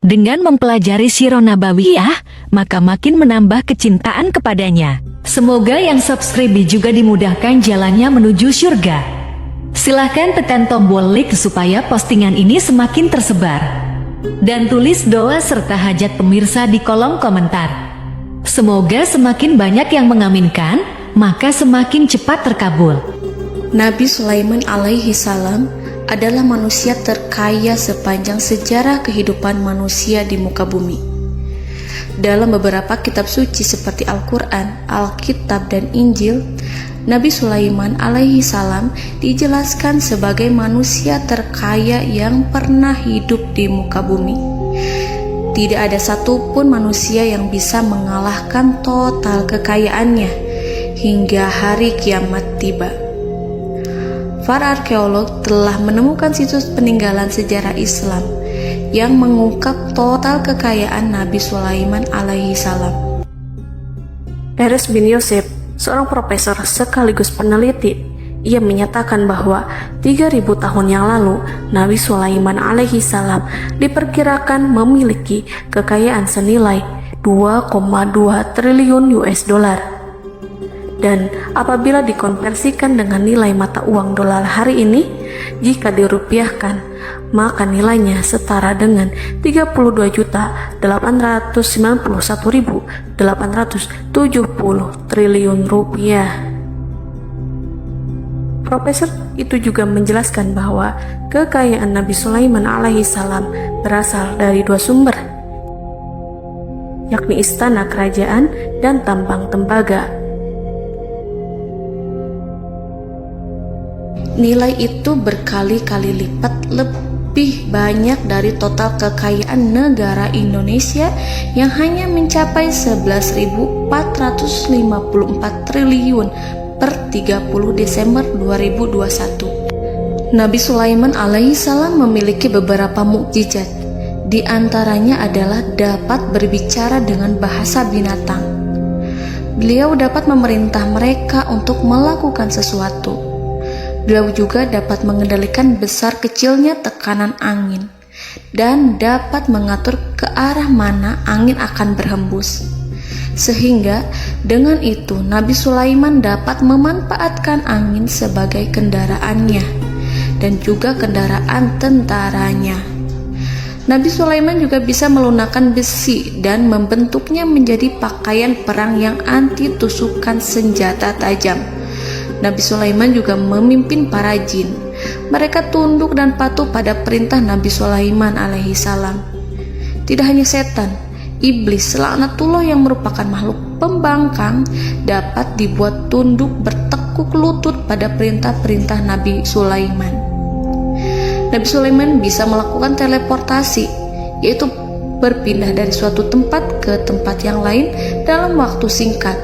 Dengan mempelajari Sirah Nabawiyah, maka makin menambah kecintaan kepadanya. Semoga yang subscribe juga dimudahkan jalannya menuju surga. Silahkan tekan tombol like supaya postingan ini semakin tersebar. Dan tulis doa serta hajat pemirsa di kolom komentar. Semoga semakin banyak yang mengaminkan, maka semakin cepat terkabul. Nabi Sulaiman alaihi salam adalah manusia terkaya sepanjang sejarah kehidupan manusia di muka bumi. Dalam beberapa kitab suci seperti Al-Quran, Alkitab, dan Injil, Nabi Sulaiman alaihi salam dijelaskan sebagai manusia terkaya yang pernah hidup di muka bumi. Tidak ada satupun manusia yang bisa mengalahkan total kekayaannya hingga hari kiamat tiba. Para arkeolog telah menemukan situs peninggalan sejarah Islam yang mengungkap total kekayaan Nabi Sulaiman alaihi salam. Erez bin Yosef, seorang profesor sekaligus peneliti, ia menyatakan bahwa 3.000 tahun yang lalu Nabi Sulaiman alaihi salam diperkirakan memiliki kekayaan senilai 2,2 triliun US dollar. Dan apabila dikonversikan dengan nilai mata uang dolar hari ini, jika dirupiahkan, maka nilainya setara dengan 32.891.870 triliun rupiah. Profesor itu juga menjelaskan bahwa kekayaan Nabi Sulaiman alaihi salam berasal dari dua sumber, yakni istana kerajaan dan tambang tembaga. Nilai itu berkali-kali lipat lebih banyak dari total kekayaan negara Indonesia yang hanya mencapai 11.454 triliun per 30 Desember 2021. Nabi Sulaiman alaihi salam memiliki beberapa mukjizat. Di antaranya adalah dapat berbicara dengan bahasa binatang. Beliau dapat memerintah mereka untuk melakukan sesuatu. Beliau juga dapat mengendalikan besar kecilnya tekanan angin dan dapat mengatur ke arah mana angin akan berhembus. Sehingga dengan itu Nabi Sulaiman dapat memanfaatkan angin sebagai kendaraannya dan juga kendaraan tentaranya. Nabi Sulaiman juga bisa melunakkan besi dan membentuknya menjadi pakaian perang yang anti tusukan senjata tajam. Nabi Sulaiman juga memimpin para jin. Mereka tunduk dan patuh pada perintah Nabi Sulaiman alaihi salam. Tidak hanya setan, iblis laknatullah yang merupakan makhluk pembangkang dapat dibuat tunduk bertekuk lutut pada perintah-perintah Nabi Sulaiman. Nabi Sulaiman bisa melakukan teleportasi, yaitu berpindah dari suatu tempat ke tempat yang lain dalam waktu singkat.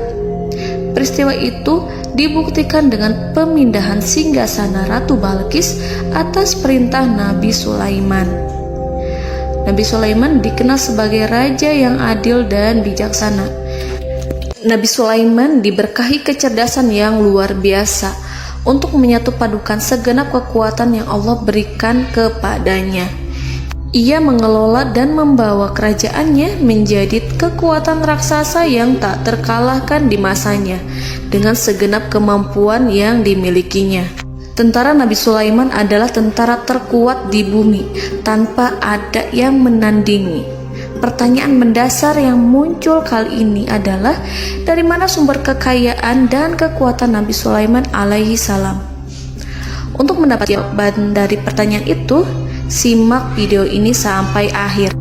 Peristiwa itu dibuktikan dengan pemindahan singgasana Ratu Balqis atas perintah Nabi Sulaiman. Nabi Sulaiman dikenal sebagai raja yang adil dan bijaksana. Nabi Sulaiman diberkahi kecerdasan yang luar biasa untuk menyatu padukan segenap kekuatan yang Allah berikan kepadanya. Ia mengelola dan membawa kerajaannya menjadi kekuatan raksasa yang tak terkalahkan di masanya dengan segenap kemampuan yang dimilikinya. Tentara Nabi Sulaiman adalah tentara terkuat di bumi tanpa ada yang menandingi. Pertanyaan mendasar yang muncul kali ini adalah dari mana sumber kekayaan dan kekuatan Nabi Sulaiman alaihi salam? Untuk mendapat jawaban dari pertanyaan itu, simak video ini sampai akhir.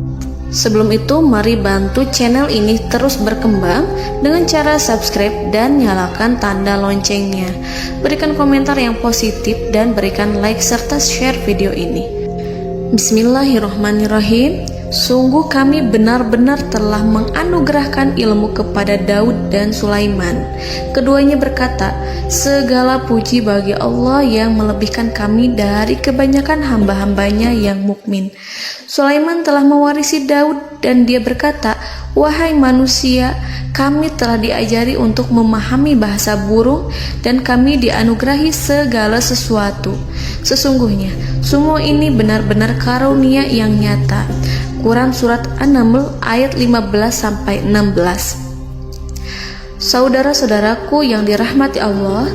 Sebelum itu, mari bantu channel ini terus berkembang dengan cara subscribe dan nyalakan tanda loncengnya. Berikan komentar yang positif dan berikan like serta share video ini. Bismillahirrahmanirrahim. Sungguh kami benar-benar telah menganugerahkan ilmu kepada Daud dan Sulaiman. Keduanya berkata, segala puji bagi Allah yang melebihkan kami dari kebanyakan hamba-hambanya yang mukmin. Sulaiman telah mewarisi Daud dan dia berkata, "Wahai manusia, kami telah diajari untuk memahami bahasa burung dan kami dianugerahi segala sesuatu. Sesungguhnya, semua ini benar-benar karunia yang nyata." Quran Surat An-Naml ayat 15-16. Saudara-saudaraku yang dirahmati Allah,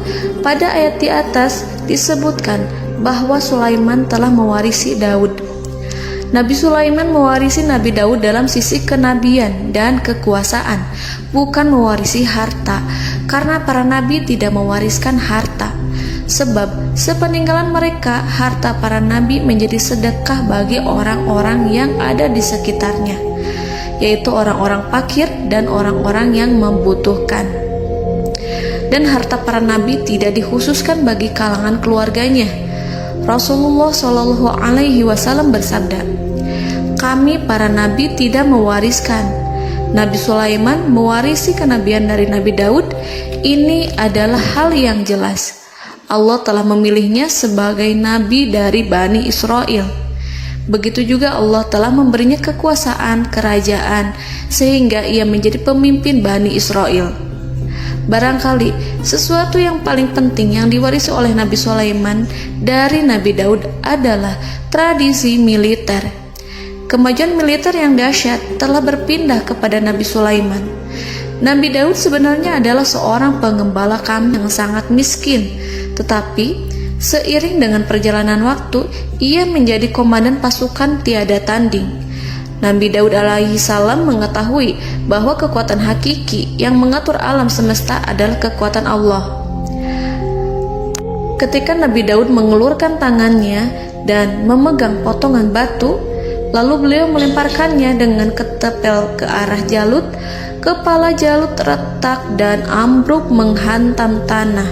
pada ayat di atas disebutkan bahwa Sulaiman telah mewarisi Daud. Nabi Sulaiman mewarisi Nabi Daud dalam sisi kenabian dan kekuasaan, bukan mewarisi harta, karena para nabi tidak mewariskan harta. Sebab sepeninggalan mereka, harta para nabi menjadi sedekah bagi orang-orang yang ada di sekitarnya, yaitu orang-orang fakir dan orang-orang yang membutuhkan. Dan harta para nabi tidak dikhususkan bagi kalangan keluarganya. Rasulullah Shallallahu Alaihi Wasallam bersabda, "Kami para nabi tidak mewariskan." Nabi Sulaiman mewarisi kenabian dari Nabi Daud. Ini adalah hal yang jelas. Allah telah memilihnya sebagai nabi dari Bani Israel. Begitu juga Allah telah memberinya kekuasaan kerajaan sehingga ia menjadi pemimpin Bani Israel. Barangkali sesuatu yang paling penting yang diwarisi oleh Nabi Sulaiman dari Nabi Daud adalah tradisi militer. Kemajuan militer yang dahsyat telah berpindah kepada Nabi Sulaiman. Nabi Daud sebenarnya adalah seorang pengembala kambing yang sangat miskin, tetapi seiring dengan perjalanan waktu, ia menjadi komandan pasukan tiada tanding. Nabi Daud alaihi salam mengetahui bahwa kekuatan hakiki yang mengatur alam semesta adalah kekuatan Allah. Ketika Nabi Daud mengelurkan tangannya dan memegang potongan batu, lalu beliau melemparkannya dengan ketepel ke arah Jalut, kepala Jalut retak dan ambruk menghantam tanah.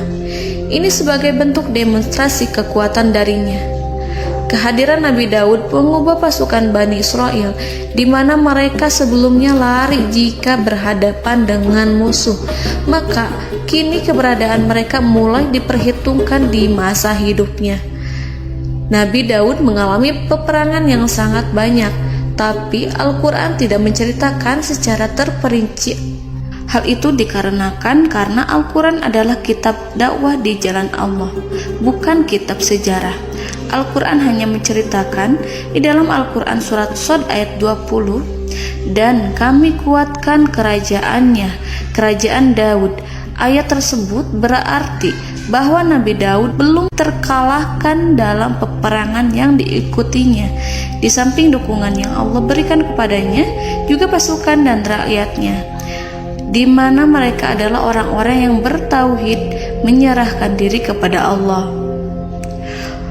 Ini sebagai bentuk demonstrasi kekuatan darinya. Kehadiran Nabi Daud mengubah pasukan Bani Israel, di mana mereka sebelumnya lari jika berhadapan dengan musuh. Maka kini keberadaan mereka mulai diperhitungkan di masa hidupnya. Nabi Daud mengalami peperangan yang sangat banyak, tapi Al-Quran tidak menceritakan secara terperinci. Hal itu dikarenakan karena Al-Quran adalah kitab dakwah di jalan Allah, bukan kitab sejarah. Al-Quran hanya menceritakan di dalam Al-Quran surat Shad ayat 20, "Dan kami kuatkan kerajaannya, kerajaan Daud." Ayat tersebut berarti bahwa Nabi Daud belum terkalahkan dalam peperangan yang diikutinya. Di samping dukungan yang Allah berikan kepadanya, juga pasukan dan rakyatnya, di mana mereka adalah orang-orang yang bertauhid, menyerahkan diri kepada Allah.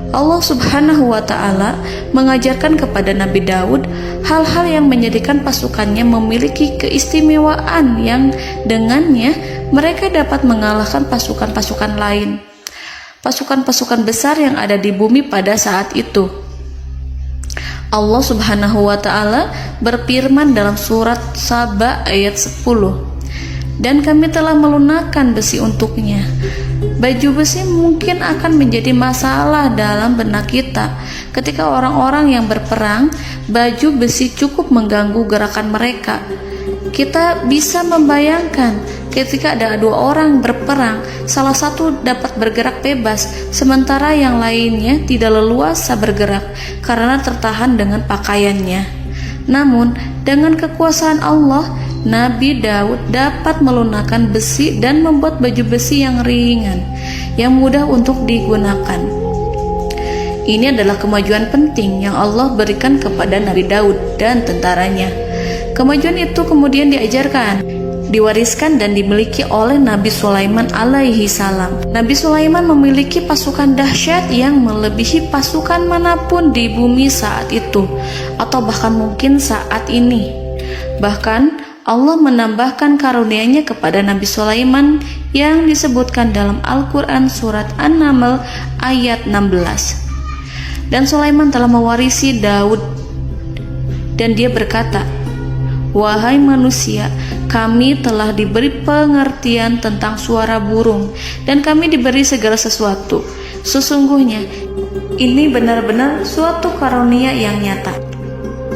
Allah Subhanahu wa Ta'ala mengajarkan kepada Nabi Daud hal-hal yang menjadikan pasukannya memiliki keistimewaan yang dengannya mereka dapat mengalahkan pasukan-pasukan lain, pasukan-pasukan besar yang ada di bumi pada saat itu. Allah Subhanahu wa Ta'ala berfirman dalam surat Saba ayat 10, "Dan kami telah melunakkan besi untuknya." Baju besi mungkin akan menjadi masalah dalam benak kita. Ketika orang-orang yang berperang, baju besi cukup mengganggu gerakan mereka. Kita bisa membayangkan ketika ada dua orang berperang, salah satu dapat bergerak bebas, sementara yang lainnya tidak leluasa bergerak karena tertahan dengan pakaiannya. Namun, dengan kekuasaan Allah, Nabi Daud dapat melunakkan besi dan membuat baju besi yang ringan, yang mudah untuk digunakan. Ini adalah kemajuan penting yang Allah berikan kepada Nabi Daud dan tentaranya. Kemajuan itu kemudian diajarkan, diwariskan dan dimiliki oleh Nabi Sulaiman alaihi salam. Nabi Sulaiman memiliki pasukan dahsyat yang melebihi pasukan manapun di bumi saat itu, atau bahkan mungkin saat ini. Bahkan Allah menambahkan karunia-Nya kepada Nabi Sulaiman yang disebutkan dalam Al-Quran surat An-Naml ayat 16. "Dan Sulaiman telah mewarisi Daud, dan dia berkata, 'Wahai manusia, kami telah diberi pengertian tentang suara burung, dan kami diberi segala sesuatu. Sesungguhnya, ini benar-benar suatu karunia yang nyata.'"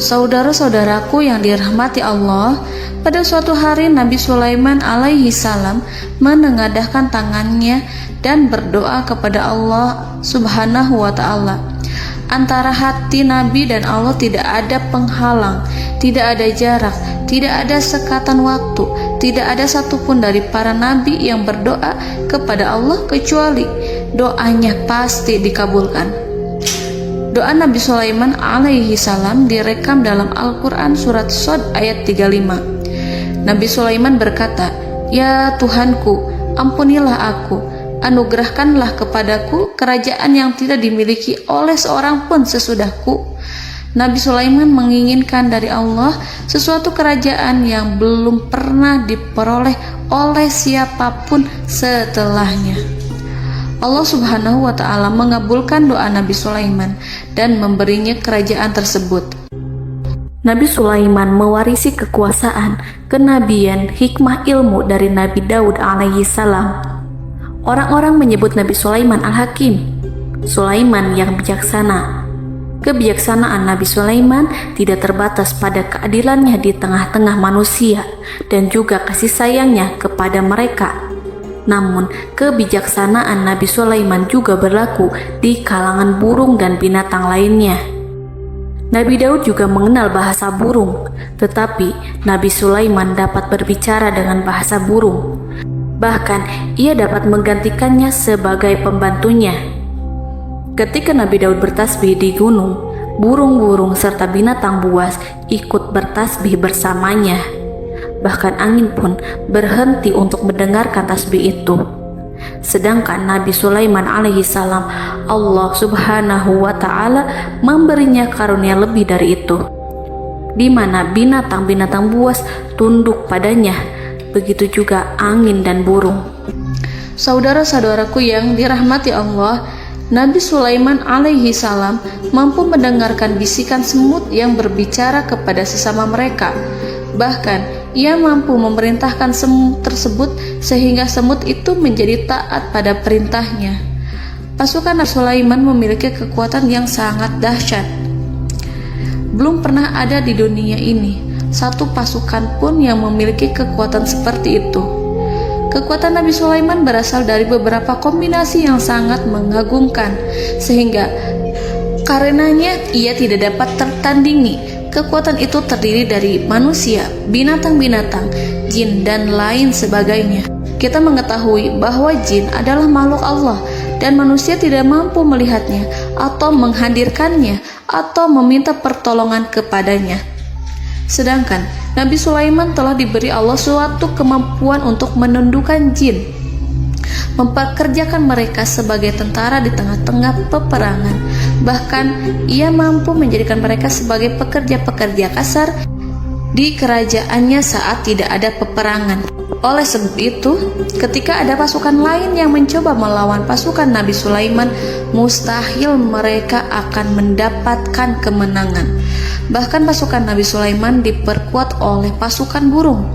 Saudara-saudaraku yang dirahmati Allah, pada suatu hari Nabi Sulaiman alaihi salam menengadahkan tangannya dan berdoa kepada Allah Subhanahu wa ta'ala. Antara hati Nabi dan Allah tidak ada penghalang, tidak ada jarak, tidak ada sekatan waktu, tidak ada satupun dari para nabi yang berdoa kepada Allah kecuali doanya pasti dikabulkan. Doa Nabi Sulaiman alaihi salam direkam dalam Al-Quran surat Shad ayat 35. Nabi Sulaiman berkata, "Ya Tuhanku, ampunilah aku, anugerahkanlah kepadaku kerajaan yang tidak dimiliki oleh seorang pun sesudahku." Nabi Sulaiman menginginkan dari Allah sesuatu kerajaan yang belum pernah diperoleh oleh siapapun setelahnya. Allah Subhanahu wa ta'ala mengabulkan doa Nabi Sulaiman dan memberinya kerajaan tersebut. Nabi Sulaiman mewarisi kekuasaan, kenabian, hikmah ilmu dari Nabi Daud alaihi salam. Orang-orang menyebut Nabi Sulaiman Al-Hakim, Sulaiman yang bijaksana. Kebijaksanaan Nabi Sulaiman tidak terbatas pada keadilannya di tengah-tengah manusia dan juga kasih sayangnya kepada mereka. Namun, kebijaksanaan Nabi Sulaiman juga berlaku di kalangan burung dan binatang lainnya. Nabi Daud juga mengenal bahasa burung, tetapi Nabi Sulaiman dapat berbicara dengan bahasa burung. Bahkan, ia dapat menggantikannya sebagai pembantunya. Ketika Nabi Daud bertasbih di gunung, burung-burung serta binatang buas ikut bertasbih bersamanya. Bahkan angin pun berhenti untuk mendengarkan tasbih itu. Sedangkan Nabi Sulaiman alaihi salam, Allah Subhanahu wa ta'ala memberinya karunia lebih dari itu, di mana binatang-binatang buas tunduk padanya, begitu juga angin dan burung. Saudara-saudaraku yang dirahmati Allah, Nabi Sulaiman alaihi salam mampu mendengarkan bisikan semut yang berbicara kepada sesama mereka. Bahkan ia mampu memerintahkan semut tersebut sehingga semut itu menjadi taat pada perintahnya. Pasukan Nabi Sulaiman memiliki kekuatan yang sangat dahsyat. Belum pernah ada di dunia ini satu pasukan pun yang memiliki kekuatan seperti itu. Kekuatan Nabi Sulaiman berasal dari beberapa kombinasi yang sangat mengagumkan, sehingga karenanya ia tidak dapat tertandingi. Kekuatan itu terdiri dari manusia, binatang-binatang, jin, dan lain sebagainya. Kita mengetahui bahwa jin adalah makhluk Allah dan manusia tidak mampu melihatnya atau menghadirkannya atau meminta pertolongan kepadanya. Sedangkan Nabi Sulaiman telah diberi Allah suatu kemampuan untuk menundukkan jin, mempekerjakan mereka sebagai tentara di tengah-tengah peperangan. Bahkan ia mampu menjadikan mereka sebagai pekerja-pekerja kasar di kerajaannya saat tidak ada peperangan. Oleh sebab itu, ketika ada pasukan lain yang mencoba melawan pasukan Nabi Sulaiman, mustahil mereka akan mendapatkan kemenangan. Bahkan pasukan Nabi Sulaiman diperkuat oleh pasukan burung.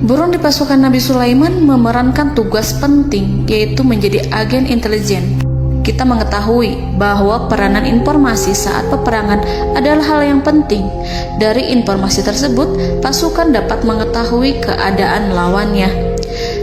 Burung di pasukan Nabi Sulaiman memerankan tugas penting, yaitu menjadi agen intelijen. Kita mengetahui bahwa peranan informasi saat peperangan adalah hal yang penting. Dari informasi tersebut, pasukan dapat mengetahui keadaan lawannya.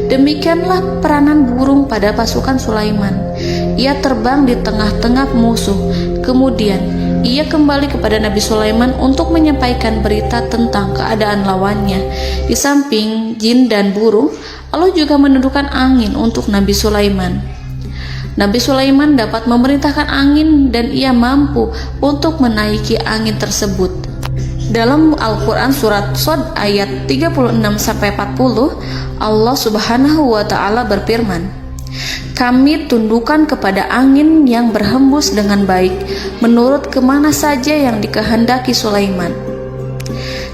Demikianlah peranan burung pada pasukan Sulaiman. Ia terbang di tengah-tengah musuh. Kemudian, ia kembali kepada Nabi Sulaiman untuk menyampaikan berita tentang keadaan lawannya. Di samping jin dan burung, Allah juga menundukkan angin untuk Nabi Sulaiman. Nabi Sulaiman dapat memerintahkan angin dan ia mampu untuk menaiki angin tersebut. Dalam Al-Quran surat Shad ayat 36-40, Allah Subhanahu wa ta'ala berfirman, "Kami tundukkan kepada angin yang berhembus dengan baik menurut kemana saja yang dikehendaki Sulaiman.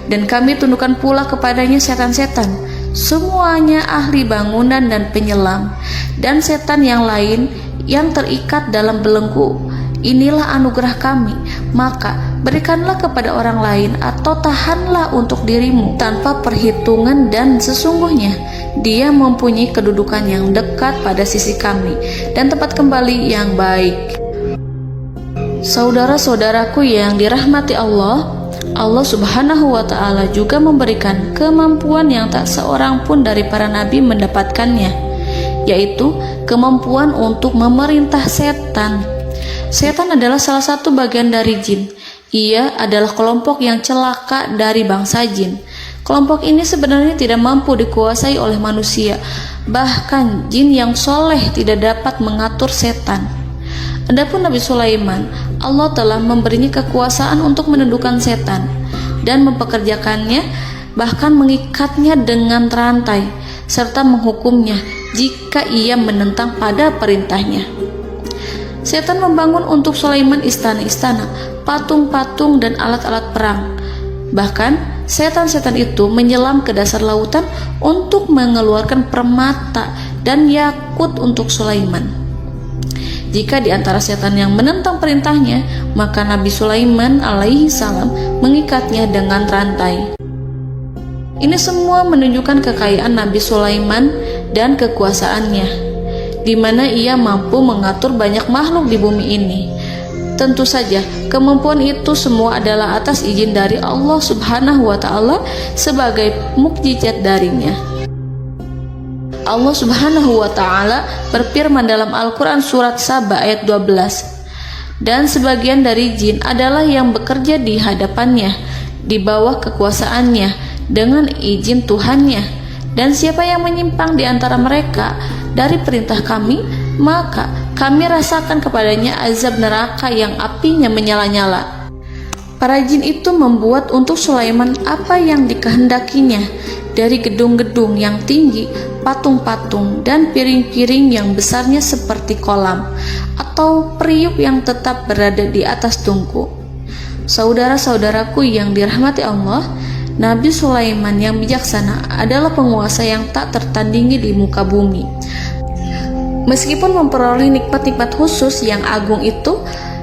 Dan kami tundukkan pula kepadanya setan-setan, semuanya ahli bangunan dan penyelam, dan setan yang lain yang terikat dalam belenggu. Inilah anugerah kami, maka berikanlah kepada orang lain atau tahanlah untuk dirimu tanpa perhitungan, dan sesungguhnya dia mempunyai kedudukan yang dekat pada sisi kami dan tempat kembali yang baik." Saudara-saudaraku yang dirahmati Allah, Allah Subhanahu wa Ta'ala juga memberikan kemampuan yang tak seorang pun dari para nabi mendapatkannya, yaitu kemampuan untuk memerintah setan. Setan adalah salah satu bagian dari jin. Ia adalah kelompok yang celaka dari bangsa jin. Kelompok ini sebenarnya tidak mampu dikuasai oleh manusia. Bahkan jin yang soleh tidak dapat mengatur setan. Adapun Nabi Sulaiman, Allah telah memberinya kekuasaan untuk menundukkan setan dan mempekerjakannya, bahkan mengikatnya dengan rantai serta menghukumnya jika ia menentang pada perintahnya. Setan membangun untuk Sulaiman istana-istana, patung-patung dan alat-alat perang. Bahkan setan-setan itu menyelam ke dasar lautan untuk mengeluarkan permata dan yakut untuk Sulaiman. Jika di antara setan yang menentang perintahnya, maka Nabi Sulaiman alaihi salam mengikatnya dengan rantai. Ini semua menunjukkan kekayaan Nabi Sulaiman dan kekuasaannya, di mana ia mampu mengatur banyak makhluk di bumi ini. Tentu saja, kemampuan itu semua adalah atas izin dari Allah Subhanahu wa Ta'ala sebagai mukjizat darinya. Allah Subhanahu wa Ta'ala berfirman dalam Al-Quran surat Saba ayat 12, dan sebagian dari jin adalah yang bekerja di hadapannya di bawah kekuasaannya dengan izin Tuhannya, dan siapa yang menyimpang di antara mereka dari perintah kami, maka kami rasakan kepadanya azab neraka yang apinya menyala-nyala. Para jin itu membuat untuk Sulaiman apa yang dikehendakinya, dari gedung-gedung yang tinggi, patung-patung, dan piring-piring yang besarnya seperti kolam, atau periuk yang tetap berada di atas tungku. Saudara-saudaraku yang dirahmati Allah, Nabi Sulaiman yang bijaksana adalah penguasa yang tak tertandingi di muka bumi. Meskipun memperoleh nikmat-nikmat khusus yang agung itu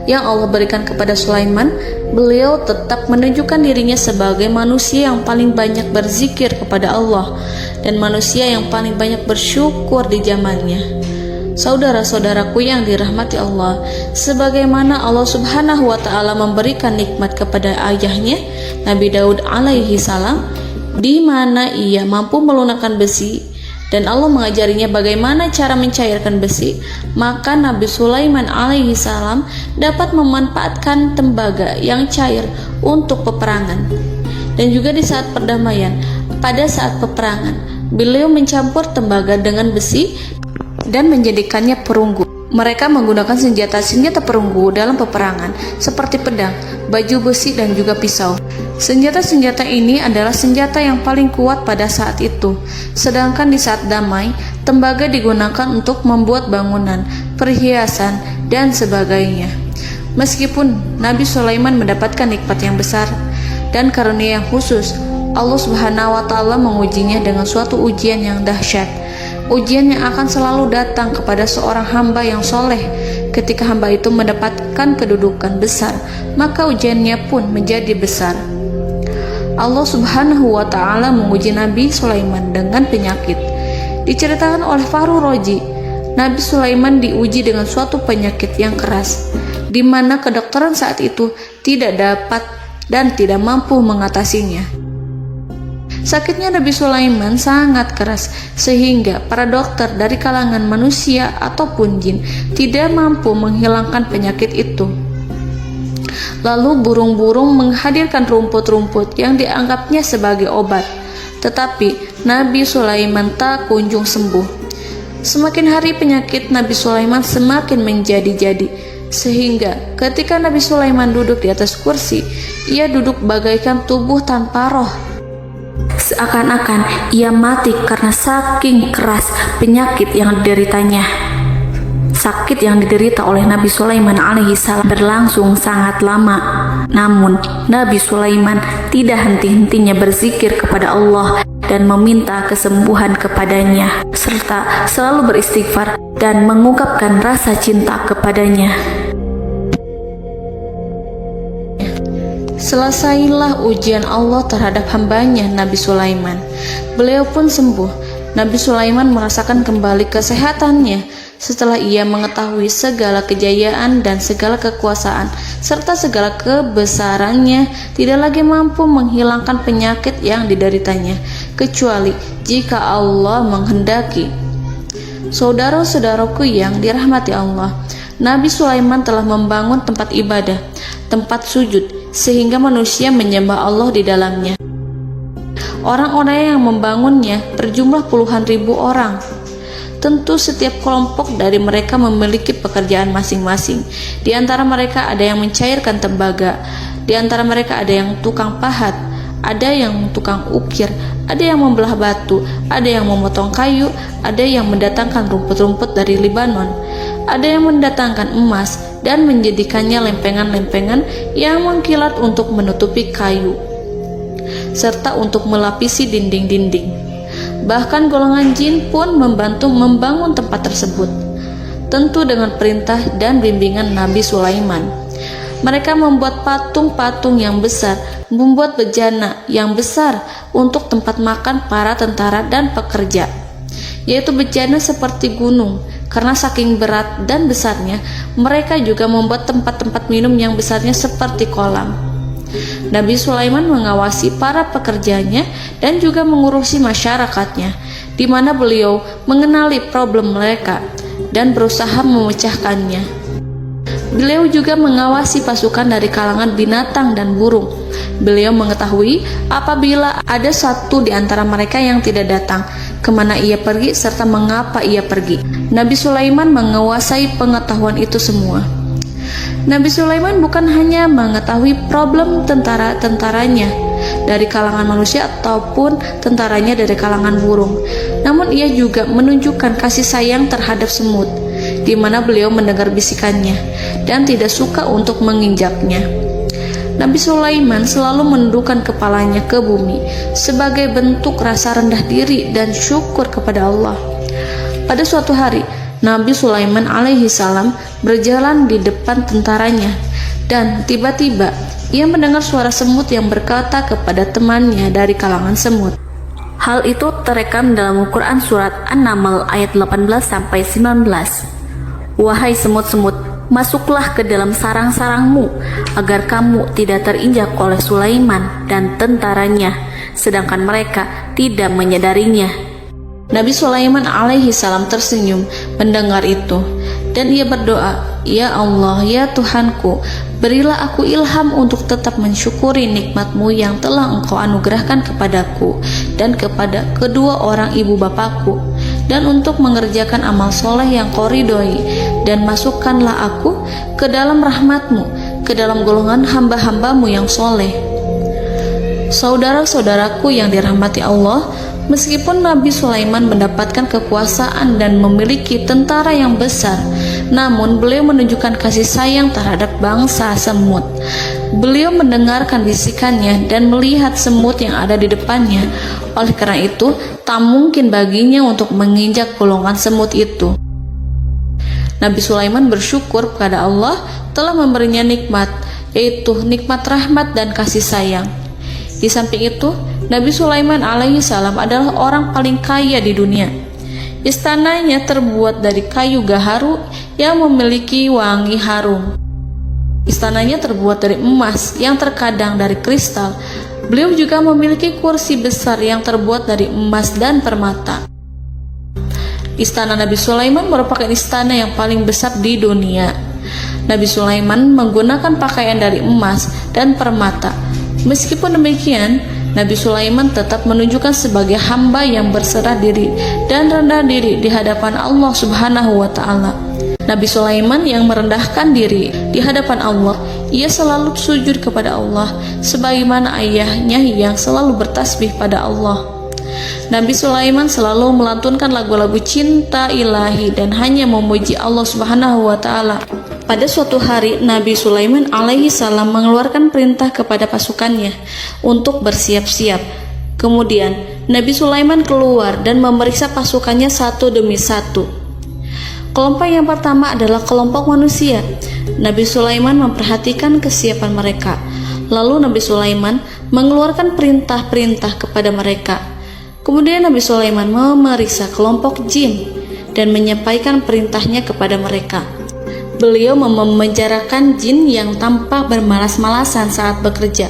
yang Allah berikan kepada Sulaiman, beliau tetap menunjukkan dirinya sebagai manusia yang paling banyak berzikir kepada Allah dan manusia yang paling banyak bersyukur di zamannya. Saudara-saudaraku yang dirahmati Allah, sebagaimana Allah Subhanahu wa Ta'ala memberikan nikmat kepada ayahnya Nabi Daud alaihi salam, di mana ia mampu melunakkan besi, dan Allah mengajarinya bagaimana cara mencairkan besi, maka Nabi Sulaiman alaihi salam dapat memanfaatkan tembaga yang cair untuk peperangan. Dan juga di saat perdamaian, pada saat peperangan, beliau mencampur tembaga dengan besi dan menjadikannya perunggu. Mereka menggunakan senjata-senjata perunggu dalam peperangan seperti pedang, baju besi, dan juga pisau. Senjata-senjata ini adalah senjata yang paling kuat pada saat itu. Sedangkan di saat damai, tembaga digunakan untuk membuat bangunan, perhiasan, dan sebagainya. Meskipun Nabi Sulaiman mendapatkan nikmat yang besar dan karunia yang khusus, Allah Subhanahu wa Ta'ala mengujinya dengan suatu ujian yang dahsyat. Ujian yang akan selalu datang kepada seorang hamba yang soleh. Ketika hamba itu mendapatkan kedudukan besar, maka ujiannya pun menjadi besar. Allah Subhanahu wa Ta'ala menguji Nabi Sulaiman dengan penyakit. Diceritakan oleh Fahru Roji, Nabi Sulaiman diuji dengan suatu penyakit yang keras, di mana kedokteran saat itu tidak dapat dan tidak mampu mengatasinya. Sakitnya Nabi Sulaiman sangat keras, sehingga para dokter dari kalangan manusia ataupun jin tidak mampu menghilangkan penyakit itu. Lalu burung-burung menghadirkan rumput-rumput yang dianggapnya sebagai obat, tetapi Nabi Sulaiman tak kunjung sembuh. Semakin hari penyakit Nabi Sulaiman semakin menjadi-jadi, sehingga ketika Nabi Sulaiman duduk di atas kursi, ia duduk bagaikan tubuh tanpa roh. Seakan-akan ia mati karena saking keras penyakit yang dideritanya. Sakit yang diderita oleh Nabi Sulaiman alaihi salam berlangsung sangat lama. Namun Nabi Sulaiman tidak henti-hentinya berzikir kepada Allah dan meminta kesembuhan kepadanya, serta selalu beristighfar dan mengungkapkan rasa cinta kepadanya. Selesailah ujian Allah terhadap hambanya Nabi Sulaiman. Beliau pun sembuh Nabi Sulaiman merasakan kembali kesehatannya setelah ia mengetahui segala kejayaan dan segala kekuasaan serta segala kebesarannya tidak lagi mampu menghilangkan penyakit yang dideritanya kecuali jika Allah menghendaki. Saudara-saudaraku yang dirahmati Allah, Nabi Sulaiman telah membangun tempat ibadah, tempat sujud, sehingga manusia menyembah Allah di dalamnya. Orang-orang yang membangunnya berjumlah puluhan ribu orang. Tentu setiap kelompok dari mereka memiliki pekerjaan masing-masing. Di antara mereka ada yang mencairkan tembaga, di antara mereka ada yang tukang pahat, ada yang tukang ukir, ada yang membelah batu, ada yang memotong kayu, ada yang mendatangkan rumput-rumput dari Libanon, ada yang mendatangkan emas dan menjadikannya lempengan-lempengan yang mengkilat untuk menutupi kayu serta untuk melapisi dinding-dinding. Bahkan golongan jin pun membantu membangun tempat tersebut, tentu dengan perintah dan bimbingan Nabi Sulaiman. Mereka membuat patung-patung yang besar, membuat bejana yang besar untuk tempat makan para tentara dan pekerja, yaitu bejana seperti gunung. Karena saking berat dan besarnya, mereka juga membuat tempat-tempat minum yang besarnya seperti kolam. Nabi Sulaiman mengawasi para pekerjanya dan juga mengurusi masyarakatnya, di mana beliau mengenali problem mereka dan berusaha memecahkannya. Beliau juga mengawasi pasukan dari kalangan binatang dan burung. Beliau mengetahui apabila ada satu di antara mereka yang tidak datang, kemana ia pergi serta mengapa ia pergi. Nabi Sulaiman menguasai pengetahuan itu semua. Nabi Sulaiman bukan hanya mengetahui problem tentara-tentaranya dari kalangan manusia ataupun tentaranya dari kalangan burung, namun ia juga menunjukkan kasih sayang terhadap semut, di mana beliau mendengar bisikannya dan tidak suka untuk menginjaknya. Nabi Sulaiman selalu menundukkan kepalanya ke bumi sebagai bentuk rasa rendah diri dan syukur kepada Allah. Pada suatu hari, Nabi Sulaiman alaihi salam berjalan di depan tentaranya dan tiba-tiba ia mendengar suara semut yang berkata kepada temannya dari kalangan semut. Hal itu terekam dalam Al-Quran surat An-Naml ayat 18-19. Wahai semut-semut, masuklah ke dalam sarang-sarangmu agar kamu tidak terinjak oleh Sulaiman dan tentaranya, sedangkan mereka tidak menyadarinya. Nabi Sulaiman alaihi salam tersenyum mendengar itu dan ia berdoa, "Ya Allah, ya Tuhanku, berilah aku ilham untuk tetap mensyukuri nikmat-Mu yang telah Engkau anugerahkan kepadaku dan kepada kedua orang ibu bapakku, dan untuk mengerjakan amal soleh yang Kau ridhoi, dan masukkanlah aku ke dalam rahmat-Mu, ke dalam golongan hamba-hamba-Mu yang soleh." Saudara-saudaraku yang dirahmati Allah, meskipun Nabi Sulaiman mendapatkan kekuasaan dan memiliki tentara yang besar, namun beliau menunjukkan kasih sayang terhadap bangsa semut. Beliau mendengarkan bisikannya dan melihat semut yang ada di depannya. Oleh karena itu, tak mungkin baginya untuk menginjak golongan semut itu. Nabi Sulaiman bersyukur kepada Allah telah memberinya nikmat, yaitu nikmat rahmat dan kasih sayang. Di samping itu, Nabi Sulaiman alaihi salam adalah orang paling kaya di dunia. Istananya terbuat dari kayu gaharu yang memiliki wangi harum. Istananya terbuat dari emas yang terkadang dari kristal. Beliau juga memiliki kursi besar yang terbuat dari emas dan permata. Istana Nabi Sulaiman merupakan istana yang paling besar di dunia. Nabi Sulaiman menggunakan pakaian dari emas dan permata. Meskipun demikian, Nabi Sulaiman tetap menunjukkan sebagai hamba yang berserah diri dan rendah diri di hadapan Allah Subhanahu wa Ta'ala. Nabi Sulaiman yang merendahkan diri di hadapan Allah, ia selalu sujud kepada Allah, sebagaimana ayahnya yang selalu bertasbih pada Allah. Nabi Sulaiman selalu melantunkan lagu-lagu cinta ilahi dan hanya memuji Allah Subhanahu wa Ta'ala. Pada suatu hari, Nabi Sulaiman alaihi salam mengeluarkan perintah kepada pasukannya untuk bersiap-siap. Kemudian, Nabi Sulaiman keluar dan memeriksa pasukannya satu demi satu. Kelompok yang pertama adalah kelompok manusia. Nabi Sulaiman memperhatikan kesiapan mereka. Lalu Nabi Sulaiman mengeluarkan perintah-perintah kepada mereka. Kemudian Nabi Sulaiman memeriksa kelompok jin dan menyampaikan perintahnya kepada mereka. Beliau memenjarakan jin yang tampak bermalas-malasan saat bekerja.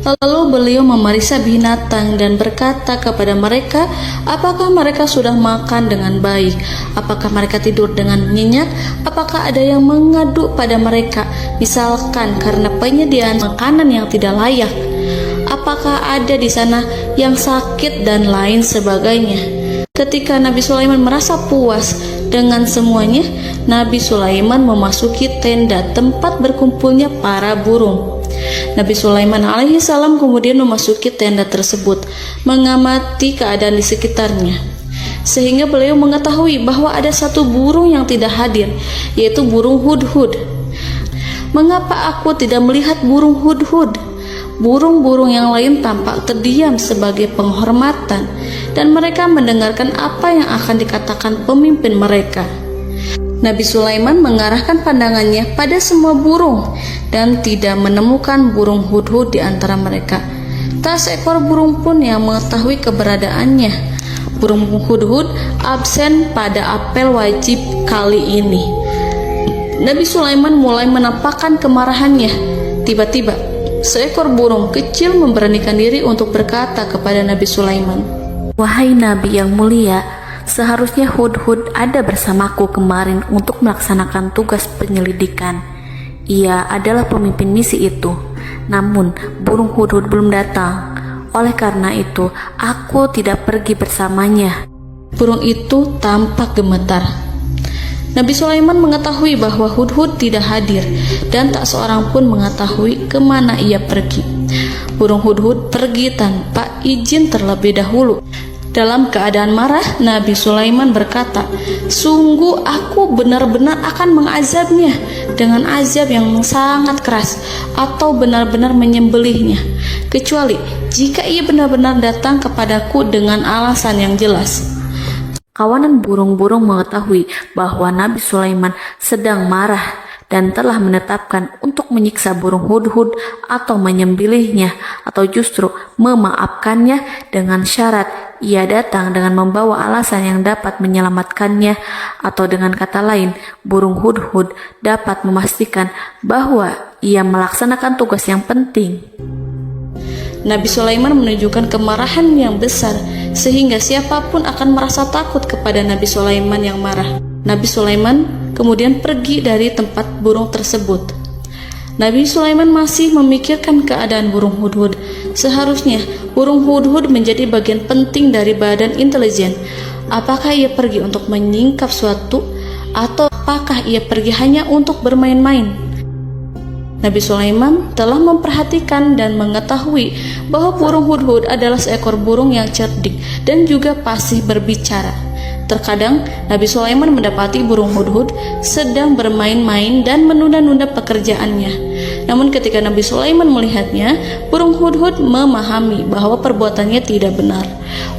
Lalu beliau memeriksa binatang dan berkata kepada mereka, apakah mereka sudah makan dengan baik? Apakah mereka tidur dengan nyenyak? Apakah ada yang mengadu pada mereka, misalkan karena penyediaan makanan yang tidak layak? Apakah ada di sana yang sakit dan lain sebagainya? Ketika Nabi Sulaiman merasa puas dengan semuanya, Nabi Sulaiman memasuki tenda tempat berkumpulnya para burung. Nabi Sulaiman alaihissalam kemudian memasuki tenda tersebut, mengamati keadaan di sekitarnya, sehingga beliau mengetahui bahwa ada satu burung yang tidak hadir, yaitu burung hudhud. Mengapa aku tidak melihat burung hudhud? Burung-burung yang lain tampak terdiam sebagai penghormatan, dan mereka mendengarkan apa yang akan dikatakan pemimpin mereka. Nabi Sulaiman mengarahkan pandangannya pada semua burung dan tidak menemukan burung hudhud di antara mereka. Tak seekor burung pun yang mengetahui keberadaannya. Burung hudhud absen pada apel wajib kali ini. Nabi Sulaiman mulai menampakkan kemarahannya. Tiba-tiba, seekor burung kecil memberanikan diri untuk berkata kepada Nabi Sulaiman, Wahai Nabi yang mulia, seharusnya hudhud ada bersamaku kemarin untuk melaksanakan tugas penyelidikan. Ia adalah pemimpin misi itu. Namun, burung hudhud belum datang. Oleh karena itu, aku tidak pergi bersamanya. Burung itu tampak gemetar. Nabi Sulaiman mengetahui bahwa hudhud tidak hadir dan tak seorang pun mengetahui kemana ia pergi. Burung hudhud pergi tanpa izin terlebih dahulu. Dalam keadaan marah, Nabi Sulaiman berkata, sungguh aku benar-benar akan mengazabnya dengan azab yang sangat keras atau benar-benar menyembelihnya, kecuali jika ia benar-benar datang kepadaku dengan alasan yang jelas. Kawanan burung-burung mengetahui bahwa Nabi Sulaiman sedang marah dan telah menetapkan untuk menyiksa burung hudhud atau menyembelihnya atau justru memaafkannya dengan syarat ia datang dengan membawa alasan yang dapat menyelamatkannya, atau dengan kata lain, burung hudhud dapat memastikan bahwa ia melaksanakan tugas yang penting. Nabi Sulaiman menunjukkan kemarahan yang besar sehingga siapapun akan merasa takut kepada Nabi Sulaiman yang marah. Nabi Sulaiman kemudian pergi dari tempat burung tersebut. Nabi Sulaiman masih memikirkan keadaan burung hudhud. Seharusnya burung hudhud menjadi bagian penting dari badan intelijen. Apakah ia pergi untuk menyingkap suatu, atau apakah ia pergi hanya untuk bermain-main? Nabi Sulaiman telah memperhatikan dan mengetahui bahwa burung hudhud adalah seekor burung yang cerdik dan juga fasih berbicara. Terkadang Nabi Sulaiman mendapati burung hudhud sedang bermain-main dan menunda-nunda pekerjaannya. Namun ketika Nabi Sulaiman melihatnya, burung hudhud memahami bahwa perbuatannya tidak benar.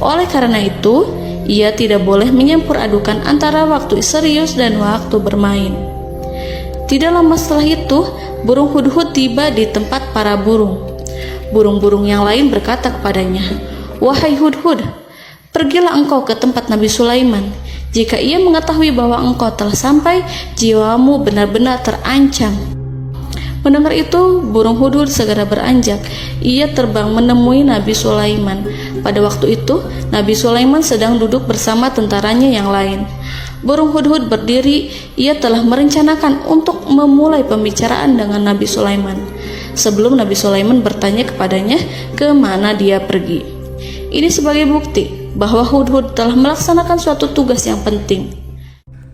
Oleh karena itu, ia tidak boleh menyampur adukan antara waktu serius dan waktu bermain. Tidak lama setelah itu, burung hudhud tiba di tempat para burung. Burung-burung yang lain berkata kepadanya, Wahai hudhud, pergilah engkau ke tempat Nabi Sulaiman. Jika ia mengetahui bahwa engkau telah sampai, jiwamu benar-benar terancam. Mendengar itu, burung hudhud segera beranjak. Ia terbang menemui Nabi Sulaiman. Pada waktu itu, Nabi Sulaiman sedang duduk bersama tentaranya yang lain. Burung hudhud berdiri. Ia telah merencanakan untuk memulai pembicaraan dengan Nabi Sulaiman sebelum Nabi Sulaiman bertanya kepadanya kemana dia pergi. Ini sebagai bukti bahwa hudhud telah melaksanakan suatu tugas yang penting.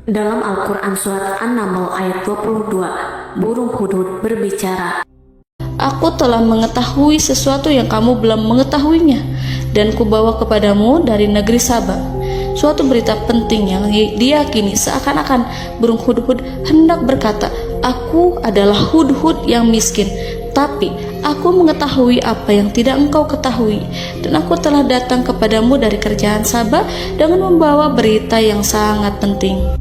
Dalam Al-Quran Surat An-Naml ayat 22, burung hudhud berbicara, Aku telah mengetahui sesuatu yang kamu belum mengetahuinya, dan kubawa kepadamu dari negeri Saba suatu berita penting yang diyakini seakan-akan burung hudhud hendak berkata, Aku adalah hudhud yang miskin, tapi aku mengetahui apa yang tidak engkau ketahui, dan aku telah datang kepadamu dari kerajaan Saba dengan membawa berita yang sangat penting.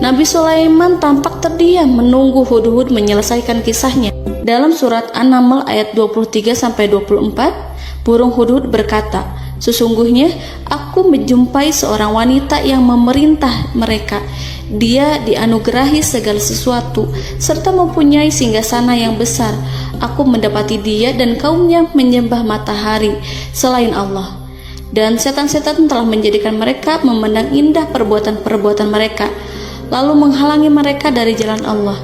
Nabi Sulaiman tampak terdiam menunggu hudhud menyelesaikan kisahnya. Dalam surat An-Naml ayat 23-24, burung hudhud berkata, Sesungguhnya aku menjumpai seorang wanita yang memerintah mereka. Dia dianugerahi segala sesuatu serta mempunyai singgasana yang besar. Aku mendapati dia dan kaumnya menyembah matahari selain Allah. Dan setan-setan telah menjadikan mereka memandang indah perbuatan-perbuatan mereka, lalu menghalangi mereka dari jalan Allah,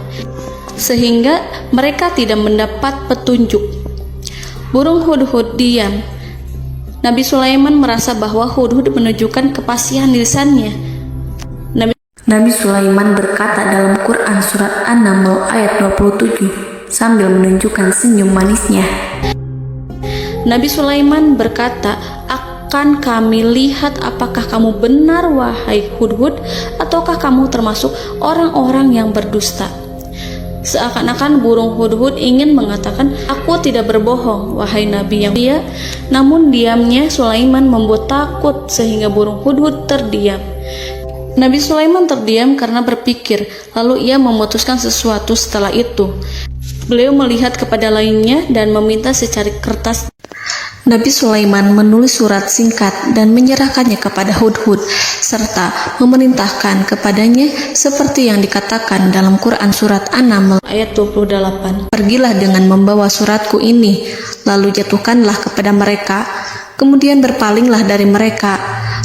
sehingga mereka tidak mendapat petunjuk. Burung hudhud diam. Nabi Sulaiman merasa bahwa hudhud menunjukkan kepasihan lisannya. Nabi Sulaiman berkata dalam Quran surat An-Naml ayat 27 sambil menunjukkan senyum manisnya. Nabi Sulaiman berkata, "Akan kami lihat apakah kamu benar wahai hudhud, ataukah kamu termasuk orang-orang yang berdusta." Seakan-akan burung hudhud ingin mengatakan, "Aku tidak berbohong, wahai Nabi yang mulia." Namun diamnya Sulaiman membuat takut sehingga burung hudhud terdiam. Nabi Sulaiman terdiam karena berpikir, lalu ia memutuskan sesuatu setelah itu. Beliau melihat kepada lainnya dan meminta secari kertas. Nabi Sulaiman menulis surat singkat dan menyerahkannya kepada hudhud, serta memerintahkan kepadanya seperti yang dikatakan dalam Quran surat An-Naml ayat 28. "Pergilah dengan membawa suratku ini, lalu jatuhkanlah kepada mereka, kemudian berpalinglah dari mereka,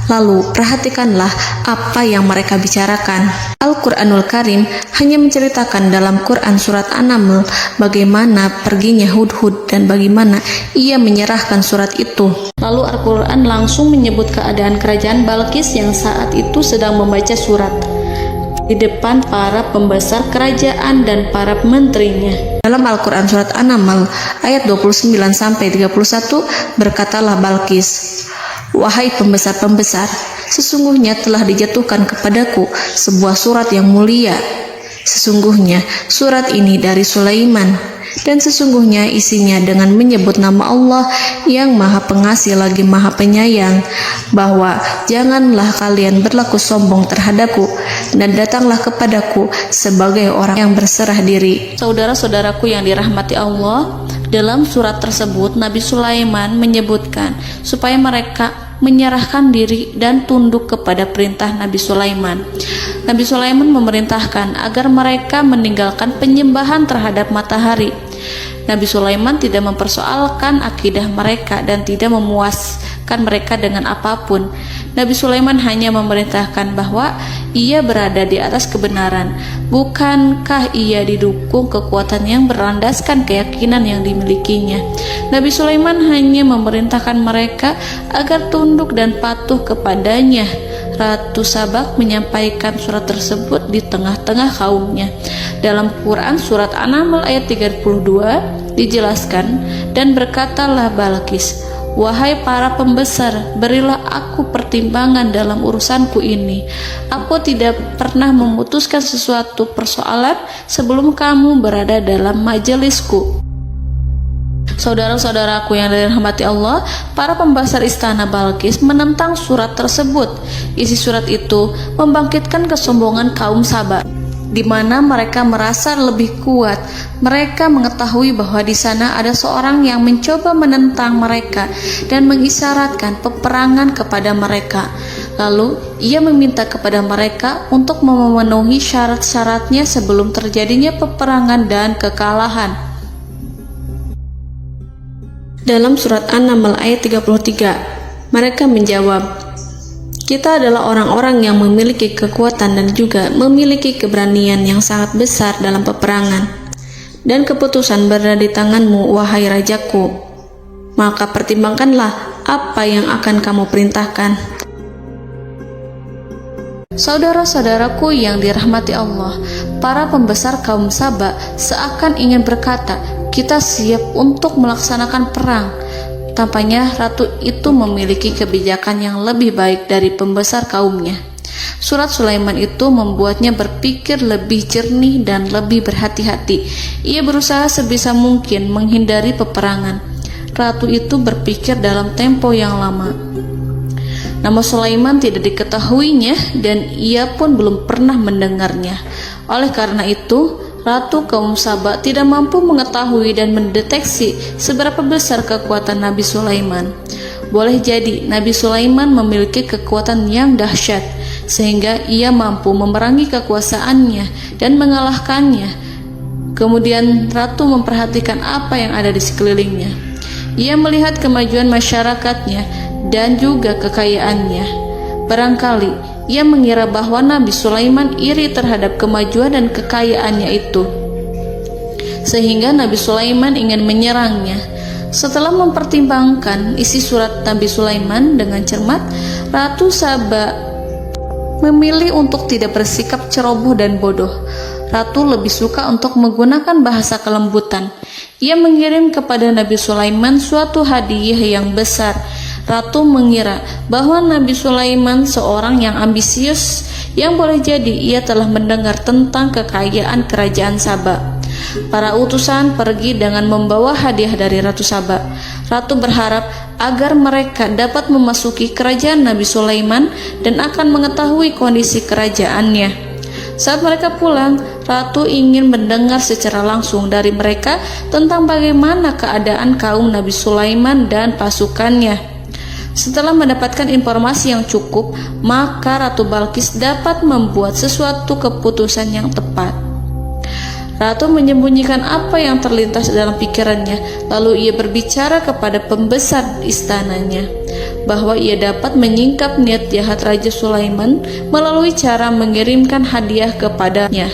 lalu perhatikanlah apa yang mereka bicarakan." Al-Quranul Karim hanya menceritakan dalam Quran surat An-Naml bagaimana perginya hudhud dan bagaimana ia menyerahkan surat itu. Lalu Al-Quran langsung menyebut keadaan kerajaan Balqis yang saat itu sedang membaca surat di depan para pembesar kerajaan dan para menterinya. Dalam Al-Quran surat An-Naml ayat 29-31 berkatalah Balqis, "Wahai pembesar-pembesar, sesungguhnya telah dijatuhkan kepadaku sebuah surat yang mulia. Sesungguhnya surat ini dari Sulaiman, dan sesungguhnya isinya dengan menyebut nama Allah yang Maha Pengasih lagi Maha Penyayang, bahwa janganlah kalian berlaku sombong terhadapku, dan datanglah kepadaku sebagai orang yang berserah diri." Saudara-saudaraku yang dirahmati Allah, dalam surat tersebut Nabi Sulaiman menyebutkan supaya mereka menyerahkan diri dan tunduk kepada perintah Nabi Sulaiman. Nabi Sulaiman memerintahkan agar mereka meninggalkan penyembahan terhadap matahari. Nabi Sulaiman tidak mempersoalkan akidah mereka dan tidak memuaskan mereka dengan apapun. Nabi Sulaiman hanya memerintahkan bahwa ia berada di atas kebenaran. Bukankah ia didukung kekuatan yang berlandaskan keyakinan yang dimilikinya? Nabi Sulaiman hanya memerintahkan mereka agar tunduk dan patuh kepadanya. Ratu Sabak menyampaikan surat tersebut di tengah-tengah kaumnya. Dalam Quran surat An-Naml ayat 32 dijelaskan, "Dan berkatalah Balqis, wahai para pembesar, berilah aku pertimbangan dalam urusanku ini. Aku tidak pernah memutuskan sesuatu persoalan sebelum kamu berada dalam majelisku." Saudara-saudaraku yang dirahmati Allah, para pembesar istana Balqis menentang surat tersebut. Isi surat itu membangkitkan kesombongan kaum Sabak, di mana mereka merasa lebih kuat. Mereka mengetahui bahwa di sana ada seorang yang mencoba menentang mereka dan mengisyaratkan peperangan kepada mereka. Lalu ia meminta kepada mereka untuk memenuhi syarat-syaratnya sebelum terjadinya peperangan dan kekalahan. Dalam surat An-Naml ayat 33, mereka menjawab, "Kita adalah orang-orang yang memiliki kekuatan dan juga memiliki keberanian yang sangat besar dalam peperangan. Dan keputusan berada di tanganmu, wahai rajaku. Maka pertimbangkanlah apa yang akan kamu perintahkan." Saudara-saudaraku yang dirahmati Allah, para pembesar kaum Sabak seakan ingin berkata, "Kita siap untuk melaksanakan perang." Tampaknya ratu itu memiliki kebijakan yang lebih baik dari pembesar kaumnya. Surat Sulaiman itu membuatnya berpikir lebih jernih dan lebih berhati-hati. Ia berusaha sebisa mungkin menghindari peperangan. Ratu itu berpikir dalam tempo yang lama. Nama Sulaiman tidak diketahuinya dan ia pun belum pernah mendengarnya. Oleh karena itu, Ratu kaum Sabak tidak mampu mengetahui dan mendeteksi seberapa besar kekuatan Nabi Sulaiman. boleh jadi Nabi Sulaiman memiliki kekuatan yang dahsyat, sehingga ia mampu memerangi kekuasaannya dan mengalahkannya. Kemudian ratu memperhatikan apa yang ada di sekelilingnya. Ia melihat kemajuan masyarakatnya dan juga kekayaannya. Barangkali ia mengira bahwa Nabi Sulaiman iri terhadap kemajuan dan kekayaannya itu, sehingga Nabi Sulaiman ingin menyerangnya. Setelah mempertimbangkan isi surat Nabi Sulaiman dengan cermat, Ratu Saba memilih untuk tidak bersikap ceroboh dan bodoh. Ratu lebih suka untuk menggunakan bahasa kelembutan. Ia mengirim kepada Nabi Sulaiman suatu hadiah yang besar. Ratu mengira bahwa Nabi Sulaiman seorang yang ambisius, yang boleh jadi ia telah mendengar tentang kekayaan kerajaan Saba. Para utusan pergi dengan membawa hadiah dari Ratu Saba. Ratu berharap agar mereka dapat memasuki kerajaan Nabi Sulaiman dan akan mengetahui kondisi kerajaannya. Saat mereka pulang, Ratu ingin mendengar secara langsung dari mereka tentang bagaimana keadaan kaum Nabi Sulaiman dan pasukannya. Setelah mendapatkan informasi yang cukup, maka Ratu Balqis dapat membuat sesuatu keputusan yang tepat. Ratu menyembunyikan apa yang terlintas dalam pikirannya, lalu ia berbicara kepada pembesar istananya bahwa ia dapat menyingkap niat jahat Raja Sulaiman melalui cara mengirimkan hadiah kepadanya.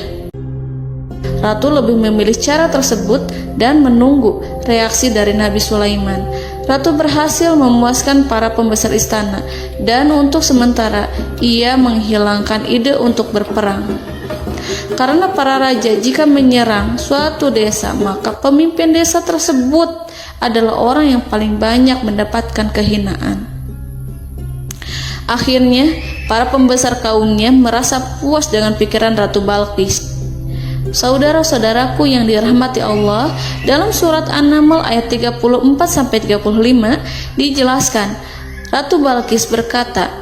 Ratu lebih memilih cara tersebut dan menunggu reaksi dari Nabi Sulaiman. Ratu berhasil memuaskan para pembesar istana, dan untuk sementara ia menghilangkan ide untuk berperang. Karena para raja jika menyerang suatu desa, maka pemimpin desa tersebut adalah orang yang paling banyak mendapatkan kehinaan. Akhirnya, para pembesar kaumnya merasa puas dengan pikiran Ratu Balqis. Saudara-saudaraku yang dirahmati Allah, dalam surat An-Naml ayat 34-35 dijelaskan, Ratu Balqis berkata,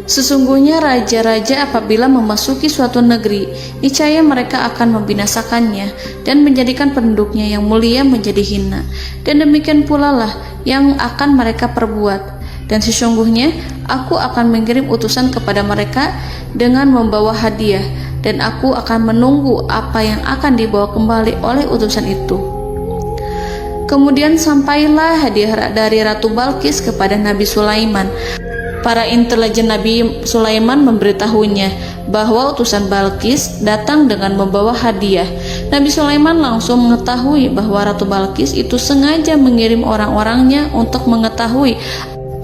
"Sesungguhnya raja-raja apabila memasuki suatu negeri, niscaya mereka akan membinasakannya dan menjadikan penduduknya yang mulia menjadi hina. Dan demikian pula lah yang akan mereka perbuat. Dan sesungguhnya aku akan mengirim utusan kepada mereka dengan membawa hadiah, dan aku akan menunggu apa yang akan dibawa kembali oleh utusan itu." Kemudian sampailah hadiah dari Ratu Balqis kepada Nabi Sulaiman. Para intelijen Nabi Sulaiman memberitahunya bahwa utusan Balqis datang dengan membawa hadiah. Nabi Sulaiman langsung mengetahui bahwa Ratu Balqis itu sengaja mengirim orang-orangnya untuk mengetahui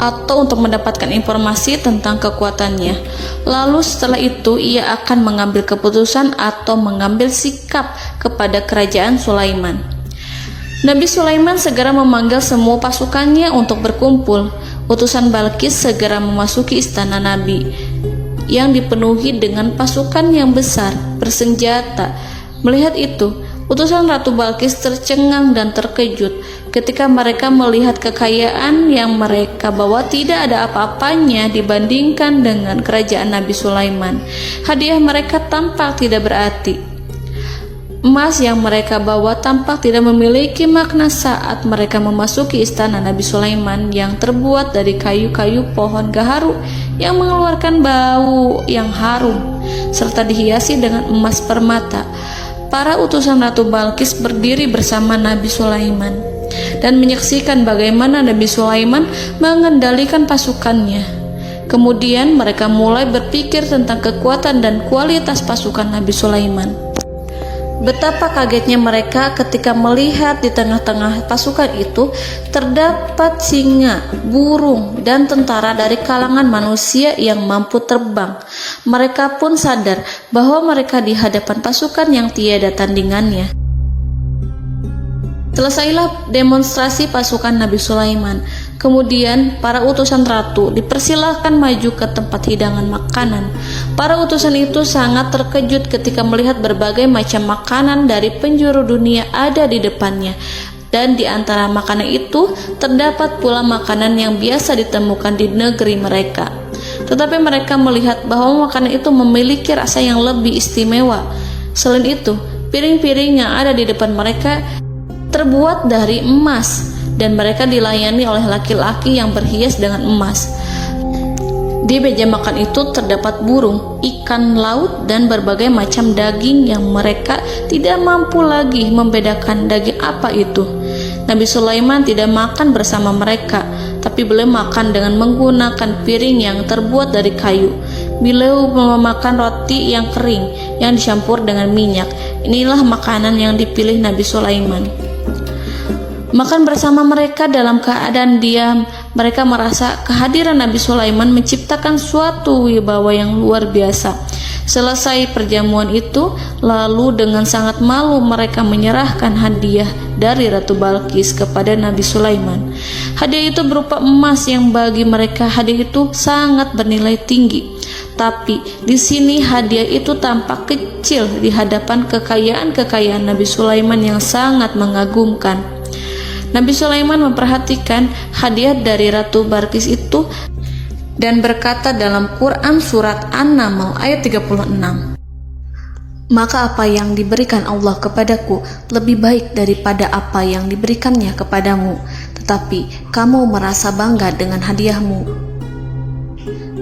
atau untuk mendapatkan informasi tentang kekuatannya. Lalu setelah itu ia akan mengambil keputusan atau mengambil sikap kepada kerajaan Sulaiman. Nabi Sulaiman segera memanggil semua pasukannya untuk berkumpul. Utusan Balqis segera memasuki istana Nabi yang dipenuhi dengan pasukan yang besar, bersenjata. Melihat itu, utusan Ratu Balqis tercengang dan terkejut ketika mereka melihat kekayaan yang mereka bawa tidak ada apa-apanya dibandingkan dengan kerajaan Nabi Sulaiman. Hadiah mereka tampak tidak berarti. Emas yang mereka bawa tampak tidak memiliki makna saat mereka memasuki istana Nabi Sulaiman yang terbuat dari kayu-kayu pohon gaharu yang mengeluarkan bau yang harum serta dihiasi dengan emas permata. Para utusan Ratu Balqis berdiri bersama Nabi Sulaiman dan menyaksikan bagaimana Nabi Sulaiman mengendalikan pasukannya. Kemudian mereka mulai berpikir tentang kekuatan dan kualitas pasukan Nabi Sulaiman. Betapa kagetnya mereka ketika melihat di tengah-tengah pasukan itu terdapat singa, burung, dan tentara dari kalangan manusia yang mampu terbang. Mereka pun sadar bahwa mereka di hadapan pasukan yang tiada tandingannya. Selesailah demonstrasi pasukan Nabi Sulaiman. Kemudian para utusan ratu dipersilahkan maju ke tempat hidangan makanan. Para utusan itu sangat terkejut ketika melihat berbagai macam makanan dari penjuru dunia ada di depannya. Dan di antara makanan itu terdapat pula makanan yang biasa ditemukan di negeri mereka. Tetapi mereka melihat bahwa makanan itu memiliki rasa yang lebih istimewa. Selain itu, piring-piring yang ada di depan mereka terbuat dari emas dan mereka dilayani oleh laki-laki yang berhias dengan emas. Di meja makan itu terdapat burung, ikan laut, dan berbagai macam daging yang mereka tidak mampu lagi membedakan daging apa itu. Nabi Sulaiman tidak makan bersama mereka, tapi beliau makan dengan menggunakan piring yang terbuat dari kayu. Beliau memakan roti yang kering yang dicampur dengan minyak. Inilah makanan yang dipilih Nabi Sulaiman. Makan bersama mereka dalam keadaan diam, mereka merasa kehadiran Nabi Sulaiman menciptakan suatu wibawa yang luar biasa. Selesai perjamuan itu, lalu dengan sangat malu mereka menyerahkan hadiah dari Ratu Balkis kepada Nabi Sulaiman. Hadiah itu berupa emas yang bagi mereka hadiah itu sangat bernilai tinggi. Tapi di sini hadiah itu tampak kecil di hadapan kekayaan-kekayaan Nabi Sulaiman yang sangat mengagumkan. Nabi Sulaiman memperhatikan hadiah dari Ratu Balkis itu dan berkata dalam Quran surat An-Naml ayat 36, "Maka apa yang diberikan Allah kepadaku lebih baik daripada apa yang diberikannya kepadamu, tetapi kamu merasa bangga dengan hadiahmu."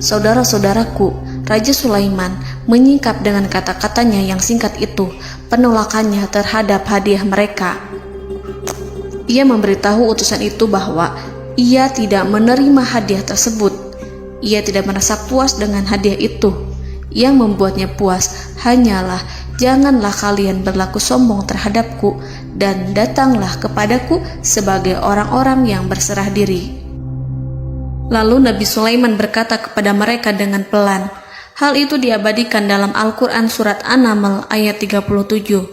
Saudara-saudaraku, Raja Sulaiman menyingkap dengan kata-katanya yang singkat itu penolakannya terhadap hadiah mereka. Ia memberitahu utusan itu bahwa ia tidak menerima hadiah tersebut. Ia tidak merasa puas dengan hadiah itu. Yang membuatnya puas hanyalah, "Janganlah kalian berlaku sombong terhadapku dan datanglah kepadaku sebagai orang-orang yang berserah diri." Lalu Nabi Sulaiman berkata kepada mereka dengan pelan. Hal itu diabadikan dalam Al-Quran surat An-Naml ayat 37.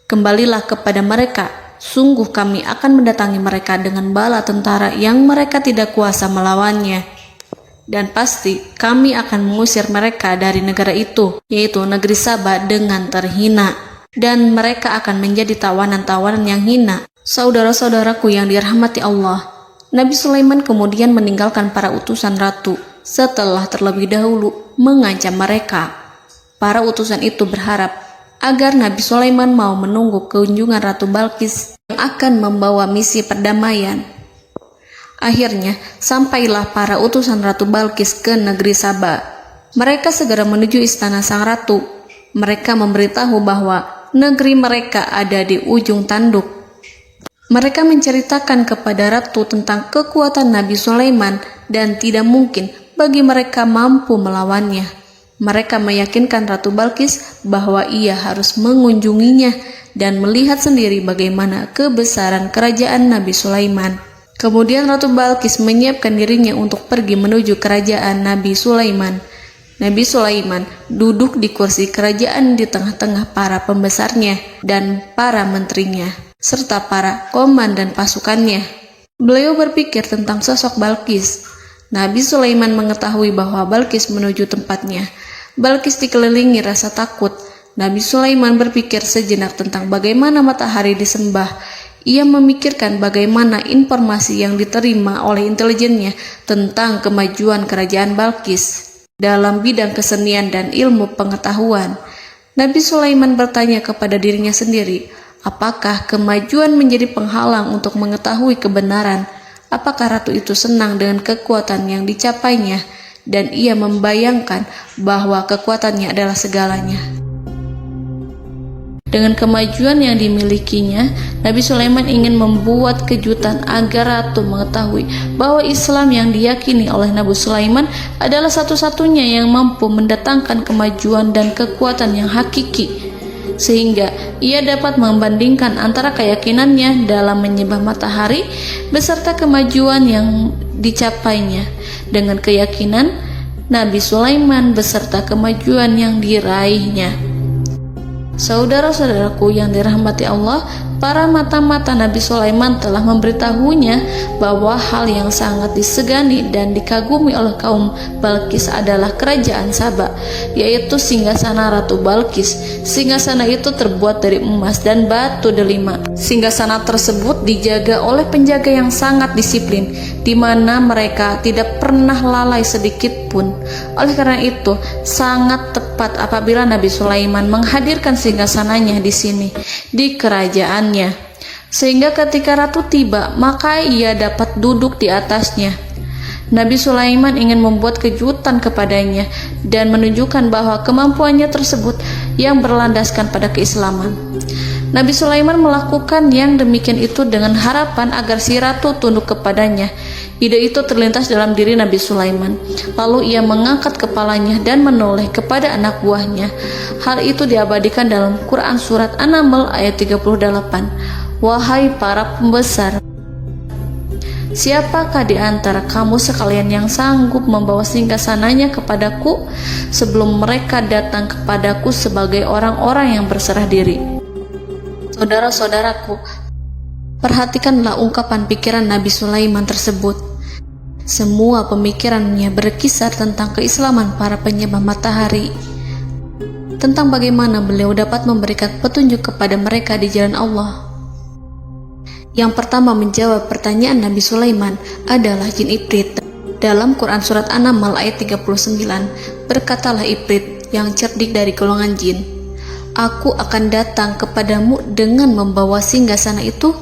"Kembalilah kepada mereka. Sungguh kami akan mendatangi mereka dengan bala tentara yang mereka tidak kuasa melawannya. Dan pasti kami akan mengusir mereka dari negara itu, yaitu negeri Saba, dengan terhina. Dan mereka akan menjadi tawanan-tawanan yang hina." Saudara-saudaraku yang dirahmati Allah, Nabi Sulaiman kemudian meninggalkan para utusan ratu setelah terlebih dahulu mengancam mereka. Para utusan itu berharap agar Nabi Sulaiman mau menunggu kunjungan Ratu Balkis yang akan membawa misi perdamaian. Akhirnya, sampailah para utusan Ratu Balkis ke negeri Saba. Mereka segera menuju istana sang ratu. Mereka memberitahu bahwa negeri mereka ada di ujung tanduk. Mereka menceritakan kepada ratu tentang kekuatan Nabi Sulaiman dan tidak mungkin bagi mereka mampu melawannya. Mereka meyakinkan Ratu Balkis bahwa ia harus mengunjunginya dan melihat sendiri bagaimana kebesaran kerajaan Nabi Sulaiman. Kemudian Ratu Balkis menyiapkan dirinya untuk pergi menuju kerajaan Nabi Sulaiman. Nabi Sulaiman duduk di kursi kerajaan di tengah-tengah para pembesarnya dan para menterinya, serta para komandan pasukannya. Beliau berpikir tentang sosok Balkis. Nabi Sulaiman mengetahui bahwa Balkis menuju tempatnya. Balkis dikelilingi rasa takut. Nabi Sulaiman berpikir sejenak tentang bagaimana matahari disembah. Ia memikirkan bagaimana informasi yang diterima oleh intelijennya tentang kemajuan kerajaan Balkis dalam bidang kesenian dan ilmu pengetahuan. Nabi Sulaiman bertanya kepada dirinya sendiri, apakah kemajuan menjadi penghalang untuk mengetahui kebenaran? Apakah ratu itu senang dengan kekuatan yang dicapainya? Dan ia membayangkan bahwa kekuatannya adalah segalanya. Dengan kemajuan yang dimilikinya, Nabi Sulaiman ingin membuat kejutan agar ratu mengetahui bahwa Islam yang diyakini oleh Nabi Sulaiman adalah satu-satunya yang mampu mendatangkan kemajuan dan kekuatan yang hakiki, sehingga ia dapat membandingkan antara keyakinannya dalam menyembah matahari beserta kemajuan yang dicapainya dengan keyakinan Nabi Sulaiman beserta kemajuan yang diraihnya. Saudara-saudaraku yang dirahmati Allah, para mata-mata Nabi Sulaiman telah memberitahunya bahwa hal yang sangat disegani dan dikagumi oleh kaum Balkis adalah kerajaan Saba, yaitu singgasana Ratu Balkis. Singgasana itu terbuat dari emas dan batu delima. Singgasana tersebut dijaga oleh penjaga yang sangat disiplin, di mana mereka tidak pernah lalai sedikit pun. Oleh karena itu, sangat tepat apabila Nabi Sulaiman menghadirkan singgasananya di sini, di kerajaannya. sehingga ketika ratu tiba, maka ia dapat duduk di atasnya. Nabi Sulaiman ingin membuat kejutan kepadanya dan menunjukkan bahwa kemampuannya tersebut yang berlandaskan pada keislaman. Nabi Sulaiman melakukan yang demikian itu dengan harapan agar si ratu tunduk kepadanya. Ide itu terlintas dalam diri Nabi Sulaiman. Lalu ia mengangkat kepalanya dan menoleh kepada anak buahnya. Hal itu diabadikan dalam Quran Surat An-Naml ayat 38. Wahai para pembesar, siapakah di antara kamu sekalian yang sanggup membawa singgasananya kepadaku sebelum mereka datang kepadaku sebagai orang-orang yang berserah diri? Saudara-saudaraku, perhatikanlah ungkapan pikiran Nabi Sulaiman tersebut. Semua pemikirannya berkisar tentang keislaman para penyembah matahari, tentang bagaimana beliau dapat memberikan petunjuk kepada mereka di jalan Allah. Yang pertama menjawab pertanyaan Nabi Sulaiman adalah jin Ifrit. Dalam Quran Surat An-Naml ayat 39, berkatalah Ifrit yang cerdik dari golongan jin, "Aku akan datang kepadamu dengan membawa singgasana itu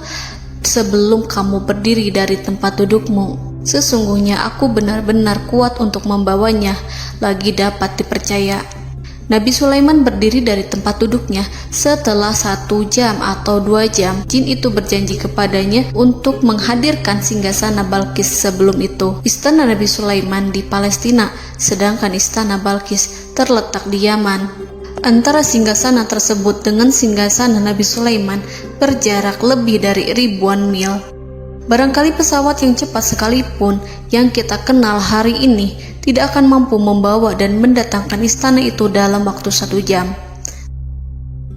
sebelum kamu berdiri dari tempat dudukmu. Sesungguhnya aku benar-benar kuat untuk membawanya, lagi dapat dipercaya." Nabi Sulaiman berdiri dari tempat duduknya. Setelah 1 jam atau 2 jam, jin itu berjanji kepadanya untuk menghadirkan singgasana Balkis. Sebelum itu, istana Nabi Sulaiman di Palestina, sedangkan istana Balkis terletak di Yaman. Antara singgasana tersebut dengan singgasana Nabi Sulaiman berjarak lebih dari ribuan mil. Barangkali pesawat yang cepat sekalipun yang kita kenal hari ini tidak akan mampu membawa dan mendatangkan istana itu dalam waktu 1 jam.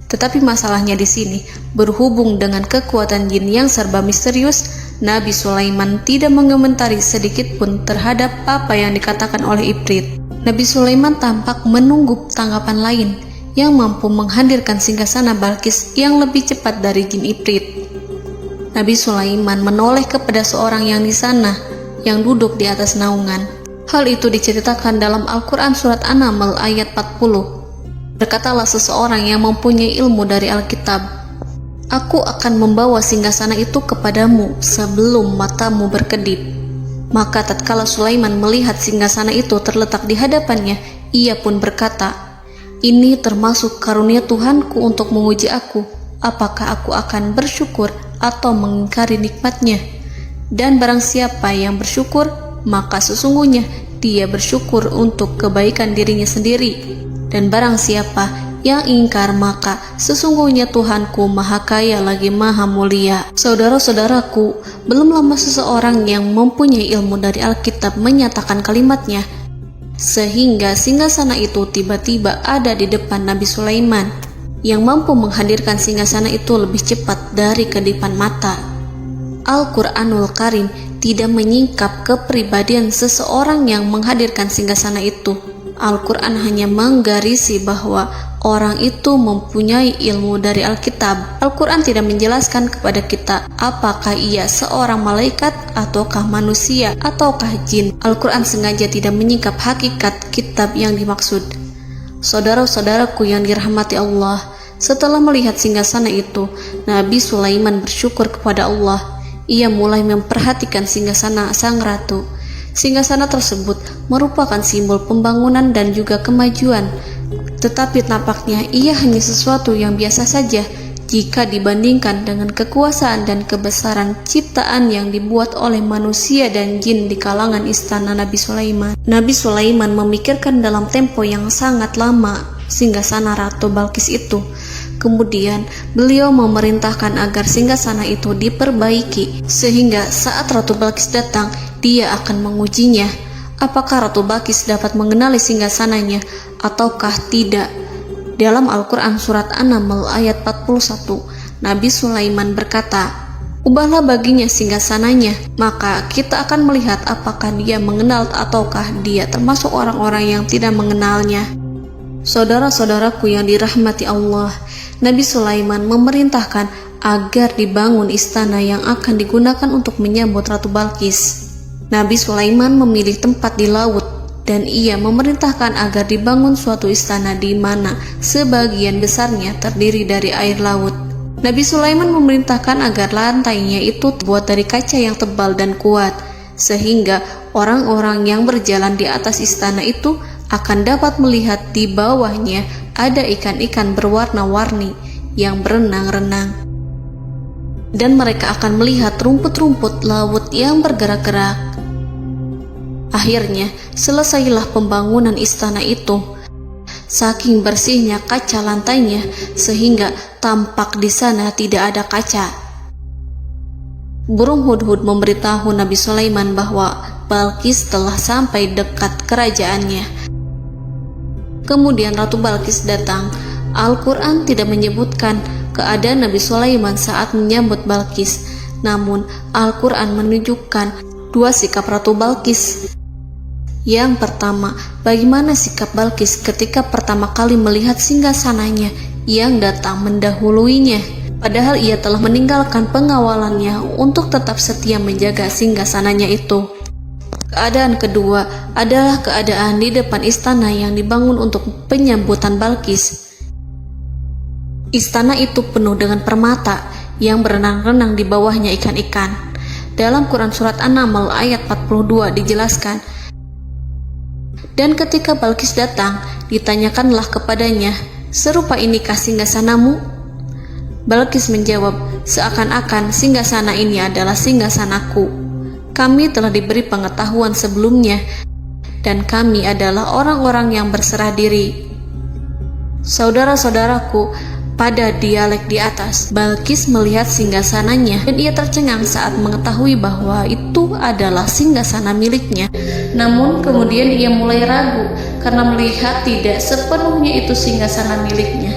Tetapi masalahnya di sini, berhubung dengan kekuatan jin yang serba misterius, Nabi Sulaiman tidak mengomentari sedikit pun terhadap apa yang dikatakan oleh Ifrit. Nabi Sulaiman tampak menunggu tanggapan lain yang mampu menghadirkan singgasana Balkis yang lebih cepat dari jin Ifrit. Nabi Sulaiman menoleh kepada seorang yang di sana, yang duduk di atas naungan. Hal itu diceritakan dalam Al-Quran Surat An-Naml ayat 40. Berkatalah seseorang yang mempunyai ilmu dari Alkitab, "Aku akan membawa singgasana itu kepadamu sebelum matamu berkedip." Maka tatkala Sulaiman melihat singgasana itu terletak di hadapannya, ia pun berkata, "Ini termasuk karunia Tuhanku untuk menguji aku, apakah aku akan bersyukur atau mengingkari nikmatnya? Dan barang siapa yang bersyukur, maka sesungguhnya dia bersyukur untuk kebaikan dirinya sendiri. Dan barang siapa yang ingkar, maka sesungguhnya Tuhanku Maha Kaya lagi Maha Mulia." Saudara-saudaraku, belum lama seseorang yang mempunyai ilmu dari Alkitab menyatakan kalimatnya, sehingga singgasana itu tiba-tiba ada di depan Nabi Sulaiman, yang mampu menghadirkan singgasana itu lebih cepat dari kedipan mata. Al-Quranul Karim tidak menyingkap kepribadian seseorang yang menghadirkan singgasana itu. Al-Quran hanya menggarisi bahwa orang itu mempunyai ilmu dari Alkitab. Al-Quran tidak menjelaskan kepada kita apakah ia seorang malaikat, ataukah manusia, ataukah jin. Al-Quran sengaja tidak menyingkap hakikat kitab yang dimaksud. Saudara-saudaraku yang dirahmati Allah, setelah melihat singgasana itu, Nabi Sulaiman bersyukur kepada Allah. Ia mulai memperhatikan singgasana sang ratu. Singgasana tersebut merupakan simbol pembangunan dan juga kemajuan, tetapi nampaknya ia hanya sesuatu yang biasa saja jika dibandingkan dengan kekuasaan dan kebesaran ciptaan yang dibuat oleh manusia dan jin di kalangan istana Nabi Sulaiman. Nabi Sulaiman memikirkan dalam tempo yang sangat lama singgasana Ratu Balkis itu. Kemudian beliau memerintahkan agar singgasana itu diperbaiki, sehingga saat Ratu Balkis datang, dia akan mengujinya. Apakah Ratu Balkis dapat mengenali singgasananya ataukah tidak? Dalam Al-Quran Surat An-Naml ayat 41, Nabi Sulaiman berkata, "Ubahlah baginya singgasananya, maka kita akan melihat apakah dia mengenal ataukah dia termasuk orang-orang yang tidak mengenalnya." Saudara-saudaraku yang dirahmati Allah, Nabi Sulaiman memerintahkan agar dibangun istana yang akan digunakan untuk menyambut Ratu Balkis. Nabi Sulaiman memilih tempat di laut, dan ia memerintahkan agar dibangun suatu istana di mana sebagian besarnya terdiri dari air laut. Nabi Sulaiman memerintahkan agar lantainya itu terbuat dari kaca yang tebal dan kuat, sehingga orang-orang yang berjalan di atas istana itu akan dapat melihat di bawahnya ada ikan-ikan berwarna-warni yang berenang-renang. Dan mereka akan melihat rumput-rumput laut yang bergerak-gerak. Akhirnya, selesailah pembangunan istana itu. Saking bersihnya kaca lantainya, sehingga tampak di sana tidak ada kaca. Burung hudhud memberitahu Nabi Sulaiman bahwa Balkis telah sampai dekat kerajaannya. Kemudian Ratu Balkis datang. Al-Quran tidak menyebutkan keadaan Nabi Sulaiman saat menyambut Balkis, namun Al-Quran menunjukkan dua sikap Ratu Balkis. Yang pertama, bagaimana sikap Balkis ketika pertama kali melihat singgasananya yang datang mendahuluinya, padahal ia telah meninggalkan pengawalannya untuk tetap setia menjaga singgasananya itu. Keadaan kedua adalah keadaan di depan istana yang dibangun untuk penyambutan Balkis. Istana itu penuh dengan permata yang berenang-renang di bawahnya ikan-ikan. Dalam Quran Surat An-Naml ayat 42 dijelaskan, dan ketika Balkis datang, ditanyakanlah kepadanya, serupa inikah singgasanamu? Balkis menjawab, seakan-akan singgasana ini adalah singgasanaku. Kami telah diberi pengetahuan sebelumnya, dan kami adalah orang-orang yang berserah diri. Saudara-saudaraku, pada dialek di atas, Balkis melihat singgasananya dan ia tercengang saat mengetahui bahwa itu adalah singgasana miliknya. Namun kemudian ia mulai ragu karena melihat tidak sepenuhnya itu singgasana miliknya.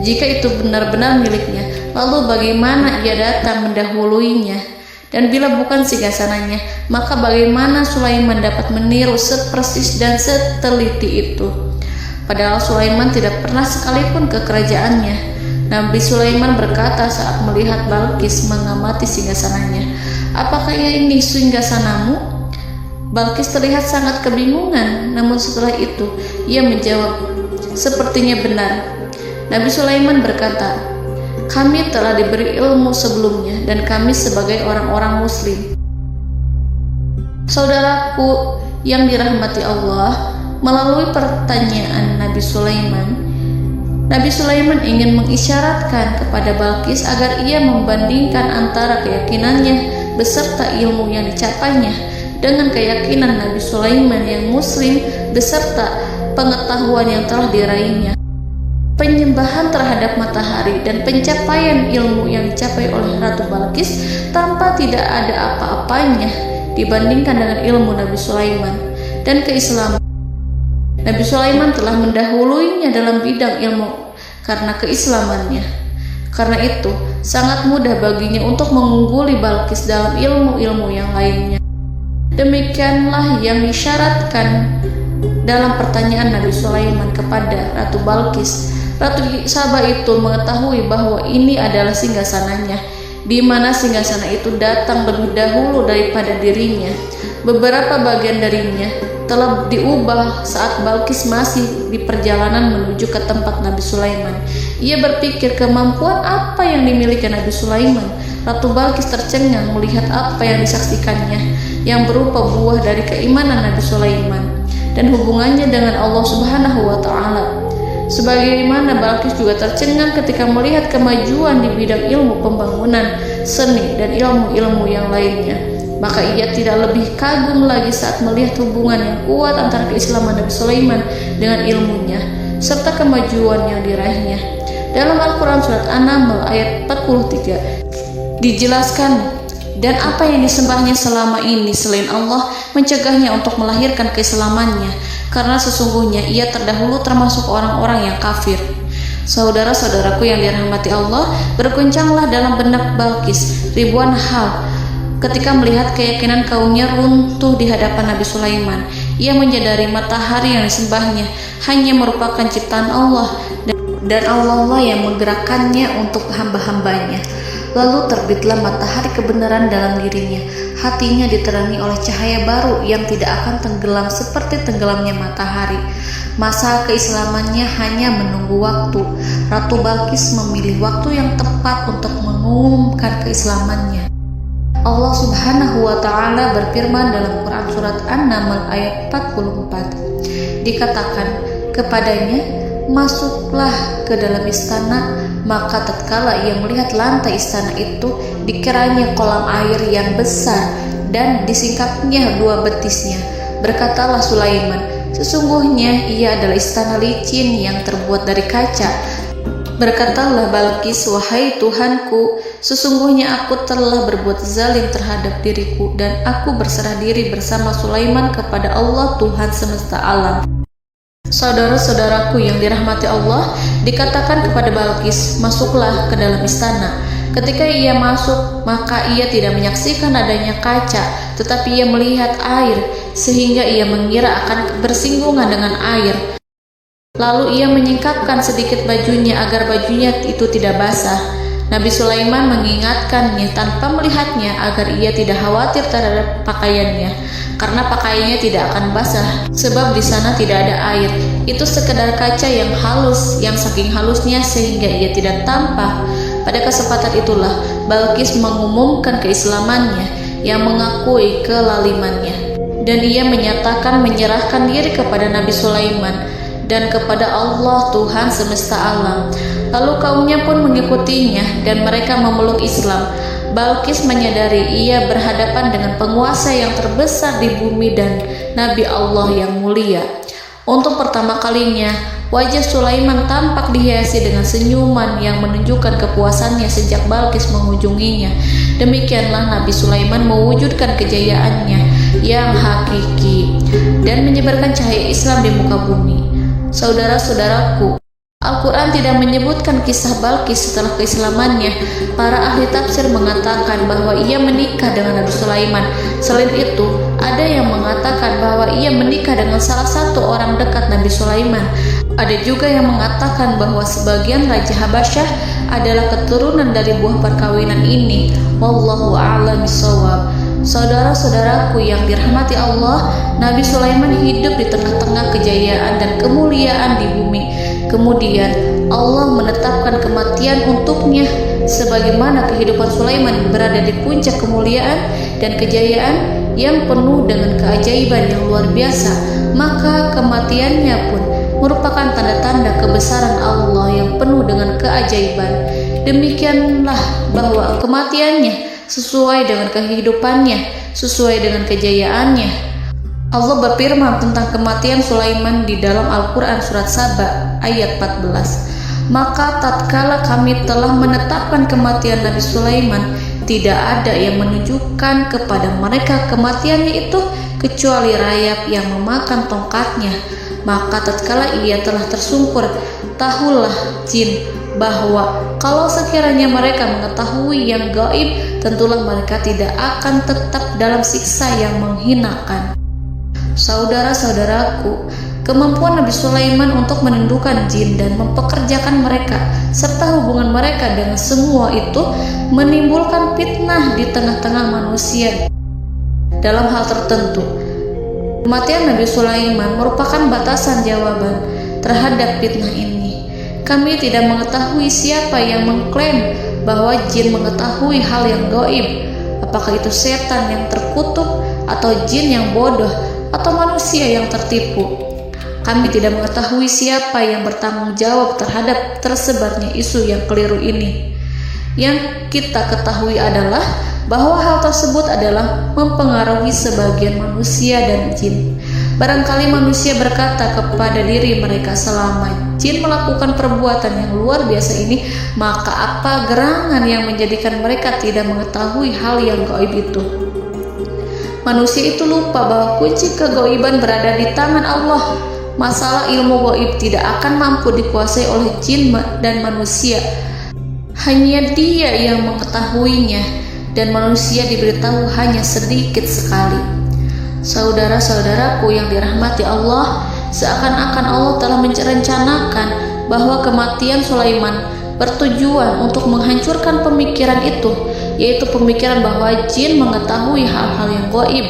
Jika itu benar-benar miliknya, lalu bagaimana ia datang mendahuluinya? Dan bila bukan singgasananya, maka bagaimana Sulaiman dapat meniru sepersis dan seteliti itu? Padahal Sulaiman tidak pernah sekalipun ke kerajaannya. Nabi Sulaiman berkata saat melihat Balkis mengamati singgasananya, apakah ini singgasanamu? Balkis terlihat sangat kebingungan, namun setelah itu ia menjawab, sepertinya benar. Nabi Sulaiman berkata, kami telah diberi ilmu sebelumnya dan kami sebagai orang-orang muslim. Saudaraku yang dirahmati Allah, melalui pertanyaan Nabi Sulaiman ingin mengisyaratkan kepada Balkis agar ia membandingkan antara keyakinannya beserta ilmu yang dicapainya dengan keyakinan Nabi Sulaiman yang muslim beserta pengetahuan yang telah diraihnya. Penyembahan terhadap matahari dan pencapaian ilmu yang dicapai oleh Ratu Balkis tanpa tidak ada apa-apanya dibandingkan dengan ilmu Nabi Sulaiman dan keislaman. Nabi Sulaiman telah mendahuluinya dalam bidang ilmu karena keislamannya. Karena itu, sangat mudah baginya untuk mengungguli Balkis dalam ilmu-ilmu yang lainnya. Demikianlah yang disyaratkan dalam pertanyaan Nabi Sulaiman kepada Ratu Balkis. Ratu Saba itu mengetahui bahwa ini adalah singgasananya, di mana singgasana itu datang lebih dahulu daripada dirinya. Beberapa bagian darinya telah diubah saat Balkis masih di perjalanan menuju ke tempat Nabi Sulaiman. Ia berpikir kemampuan apa yang dimiliki Nabi Sulaiman. Ratu Balkis tercengang melihat apa yang disaksikannya, yang berupa buah dari keimanan Nabi Sulaiman dan hubungannya dengan Allah Subhanahu wa Ta'ala. Sebagaimana Balkis juga tercengang ketika melihat kemajuan di bidang ilmu pembangunan, seni, dan ilmu-ilmu yang lainnya. Maka ia tidak lebih kagum lagi saat melihat hubungan yang kuat antara keislaman Nabi Sulaiman dengan ilmunya, serta kemajuan yang diraihnya. Dalam Al-Quran Surat An-Naml ayat 43 dijelaskan, dan apa yang disembahnya selama ini selain Allah mencegahnya untuk melahirkan keislamannya, karena sesungguhnya ia terdahulu termasuk orang-orang yang kafir. Saudara-saudaraku yang dirahmati Allah, berguncanglah dalam benak Balkis ribuan hal ketika melihat keyakinan kaumnya runtuh di hadapan Nabi Sulaiman. Ia menyadari matahari yang disembahnya hanya merupakan ciptaan Allah, dan Allah lah yang menggerakkannya untuk hamba-hambanya. Lalu terbitlah matahari kebenaran dalam dirinya. Hatinya diterangi oleh cahaya baru yang tidak akan tenggelam seperti tenggelamnya matahari. Masa keislamannya hanya menunggu waktu. Ratu Balkis memilih waktu yang tepat untuk mengumumkan keislamannya. Allah Subhanahu wa Ta'ala berfirman dalam Quran Surat An-Naml ayat 44. Dikatakan kepadanya, masuklah ke dalam istana. Maka tatkala ia melihat lantai istana itu, dikiranya kolam air yang besar dan disingkapnya 2 betisnya. Berkatalah Sulaiman, sesungguhnya ia adalah istana licin yang terbuat dari kaca. Berkatalah Balkis, wahai Tuhanku, sesungguhnya aku telah berbuat zalim terhadap diriku dan aku berserah diri bersama Sulaiman kepada Allah Tuhan semesta alam. Saudara-saudaraku yang dirahmati Allah, dikatakan kepada Balkis, masuklah ke dalam istana. Ketika ia masuk, maka ia tidak menyaksikan adanya kaca, tetapi ia melihat air, sehingga ia mengira akan bersinggungan dengan air. Lalu ia menyingkapkan sedikit bajunya agar bajunya itu tidak basah. Nabi Sulaiman mengingatkannya tanpa melihatnya agar ia tidak khawatir terhadap pakaiannya, karena pakaiannya tidak akan basah, sebab di sana tidak ada air. Itu sekedar kaca yang halus, yang saking halusnya sehingga ia tidak tampak. Pada kesempatan itulah Balkis mengumumkan keislamannya yang mengakui kelalimannya, dan ia menyatakan menyerahkan diri kepada Nabi Sulaiman dan kepada Allah Tuhan semesta alam. Lalu kaumnya pun mengikutinya dan mereka memeluk Islam. Balkis menyadari ia berhadapan dengan penguasa yang terbesar di bumi dan Nabi Allah yang mulia. Untuk pertama kalinya, wajah Sulaiman tampak dihiasi dengan senyuman yang menunjukkan kepuasannya sejak Balkis mengunjunginya. Demikianlah Nabi Sulaiman mewujudkan kejayaannya yang hakiki dan menyebarkan cahaya Islam di muka bumi. Saudara-saudaraku, Al-Quran tidak menyebutkan kisah Balkis setelah keislamannya. Para ahli tafsir mengatakan bahwa ia menikah dengan Nabi Sulaiman. Selain itu, ada yang mengatakan bahwa ia menikah dengan salah satu orang dekat Nabi Sulaiman. Ada juga yang mengatakan bahwa sebagian Raja Habasyah adalah keturunan dari buah perkawinan ini. Wallahu a'lam bishawab. Saudara-saudaraku yang dirahmati Allah, Nabi Sulaiman hidup di tengah-tengah kejayaan dan kemuliaan di bumi. Kemudian Allah menetapkan kematian untuknya, sebagaimana kehidupan Sulaiman berada di puncak kemuliaan dan kejayaan yang penuh dengan keajaiban yang luar biasa. Maka kematiannya pun merupakan tanda-tanda kebesaran Allah yang penuh dengan keajaiban. Demikianlah bahwa kematiannya sesuai dengan kehidupannya, sesuai dengan kejayaannya. Allah berfirman tentang kematian Sulaiman di dalam Al-Quran Surat Saba ayat 14. Maka tatkala kami telah menetapkan kematian Nabi Sulaiman, tidak ada yang menunjukkan kepada mereka kematiannya itu kecuali rayap yang memakan tongkatnya. Maka tatkala ia telah tersungkur, tahulah jin bahwa kalau sekiranya mereka mengetahui yang gaib, tentulah mereka tidak akan tetap dalam siksa yang menghinakan. Saudara-saudaraku, kemampuan Nabi Sulaiman untuk menundukkan jin dan mempekerjakan mereka serta hubungan mereka dengan semua itu menimbulkan fitnah di tengah-tengah manusia. Dalam hal tertentu, kematian Nabi Sulaiman merupakan batasan jawaban terhadap fitnah ini. Kami tidak mengetahui siapa yang mengklaim bahwa jin mengetahui hal yang gaib. Apakah itu setan yang terkutuk, atau jin yang bodoh, atau manusia yang tertipu? Kami tidak mengetahui siapa yang bertanggung jawab terhadap tersebarnya isu yang keliru ini. Yang kita ketahui adalah bahwa hal tersebut adalah mempengaruhi sebagian manusia dan jin. Barangkali manusia berkata kepada diri mereka, selama jin melakukan perbuatan yang luar biasa ini, maka apa gerangan yang menjadikan mereka tidak mengetahui hal yang gaib itu? Manusia itu lupa bahwa kunci kegaiban berada di tangan Allah. Masalah ilmu gaib tidak akan mampu dikuasai oleh jin dan manusia. Hanya Dia yang mengetahuinya, dan manusia diberitahu hanya sedikit sekali. Saudara-saudaraku yang dirahmati Allah, seakan-akan Allah telah merencanakan bahwa kematian Sulaiman bertujuan untuk menghancurkan pemikiran itu, yaitu pemikiran bahwa jin mengetahui hal-hal yang gaib.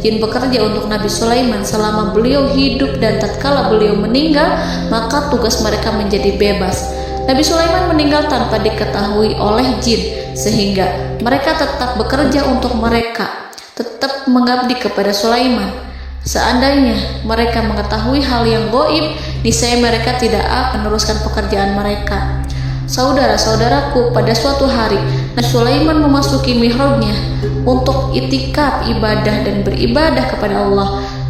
Jin bekerja untuk Nabi Sulaiman selama beliau hidup, dan tatkala beliau meninggal, maka tugas mereka menjadi bebas. Nabi Sulaiman meninggal tanpa diketahui oleh jin, sehingga mereka tetap bekerja untuk mereka, tetap mengabdi kepada Sulaiman. Seandainya mereka mengetahui hal yang gaib, niscaya mereka tidak akan meneruskan pekerjaan mereka. Saudara-saudaraku, pada suatu hari Nabi Sulaiman memasuki mihrabnya untuk itikaf ibadah dan beribadah kepada Allah.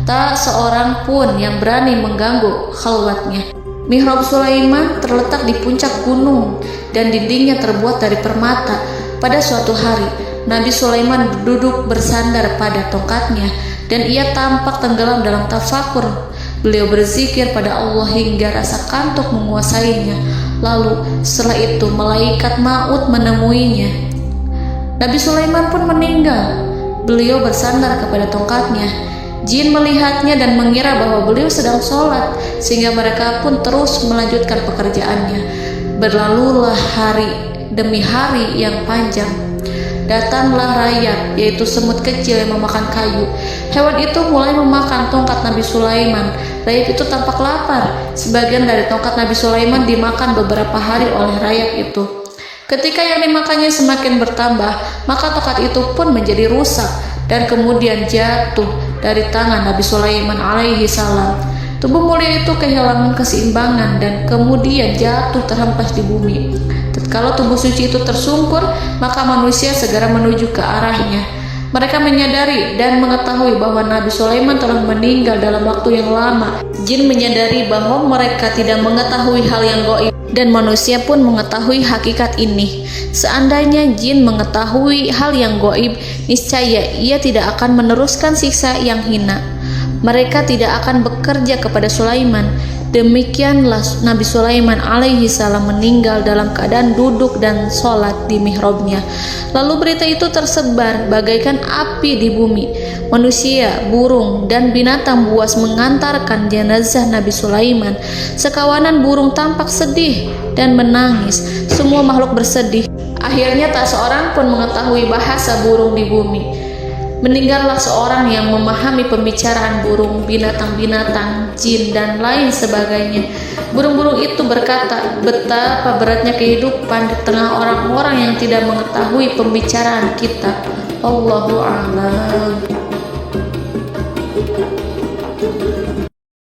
Tak seorang pun yang berani mengganggu khalwatnya. Mihrab Sulaiman terletak di puncak gunung dan dindingnya terbuat dari permata. Pada suatu hari, Nabi Sulaiman duduk bersandar pada tongkatnya dan ia tampak tenggelam dalam tafakur. Beliau berzikir pada Allah hingga rasa kantuk menguasainya. Lalu setelah itu malaikat maut menemuinya. Nabi Sulaiman pun meninggal. Beliau bersandar kepada tongkatnya. Jin melihatnya dan mengira bahwa beliau sedang sholat, sehingga mereka pun terus melanjutkan pekerjaannya. Berlalulah hari demi hari yang panjang. Datanglah rayap, yaitu semut kecil yang memakan kayu. Hewan itu mulai memakan tongkat Nabi Sulaiman. Rayap itu tampak lapar. Sebagian dari tongkat Nabi Sulaiman dimakan beberapa hari oleh rayap itu. Ketika yang dimakannya semakin bertambah, maka tongkat itu pun menjadi rusak dan kemudian jatuh dari tangan Nabi Sulaiman alaihi salam. Tubuh mulia itu kehilangan keseimbangan dan kemudian jatuh terhempas di bumi. Tatkala tubuh suci itu tersungkur, maka manusia segera menuju ke arahnya. Mereka menyadari dan mengetahui bahwa Nabi Sulaiman telah meninggal dalam waktu yang lama. Jin menyadari bahwa mereka tidak mengetahui hal yang gaib, dan manusia pun mengetahui hakikat ini. Seandainya jin mengetahui hal yang gaib, niscaya ia tidak akan meneruskan siksa yang hina. Mereka tidak akan bekerja kepada Sulaiman. Demikianlah Nabi Sulaiman alaihi salam meninggal dalam keadaan duduk dan sholat di mihrabnya. Lalu berita itu tersebar bagaikan api di bumi. Manusia, burung, dan binatang buas mengantarkan jenazah Nabi Sulaiman. Sekawanan burung tampak sedih dan menangis. Semua makhluk bersedih. Akhirnya tak seorang pun mengetahui bahasa burung di bumi. Meninggallah seorang yang memahami pembicaraan burung, binatang-binatang, jin, dan lain sebagainya. Burung-burung itu berkata, betapa beratnya kehidupan di tengah orang-orang yang tidak mengetahui pembicaraan kita. Allahu a'lam.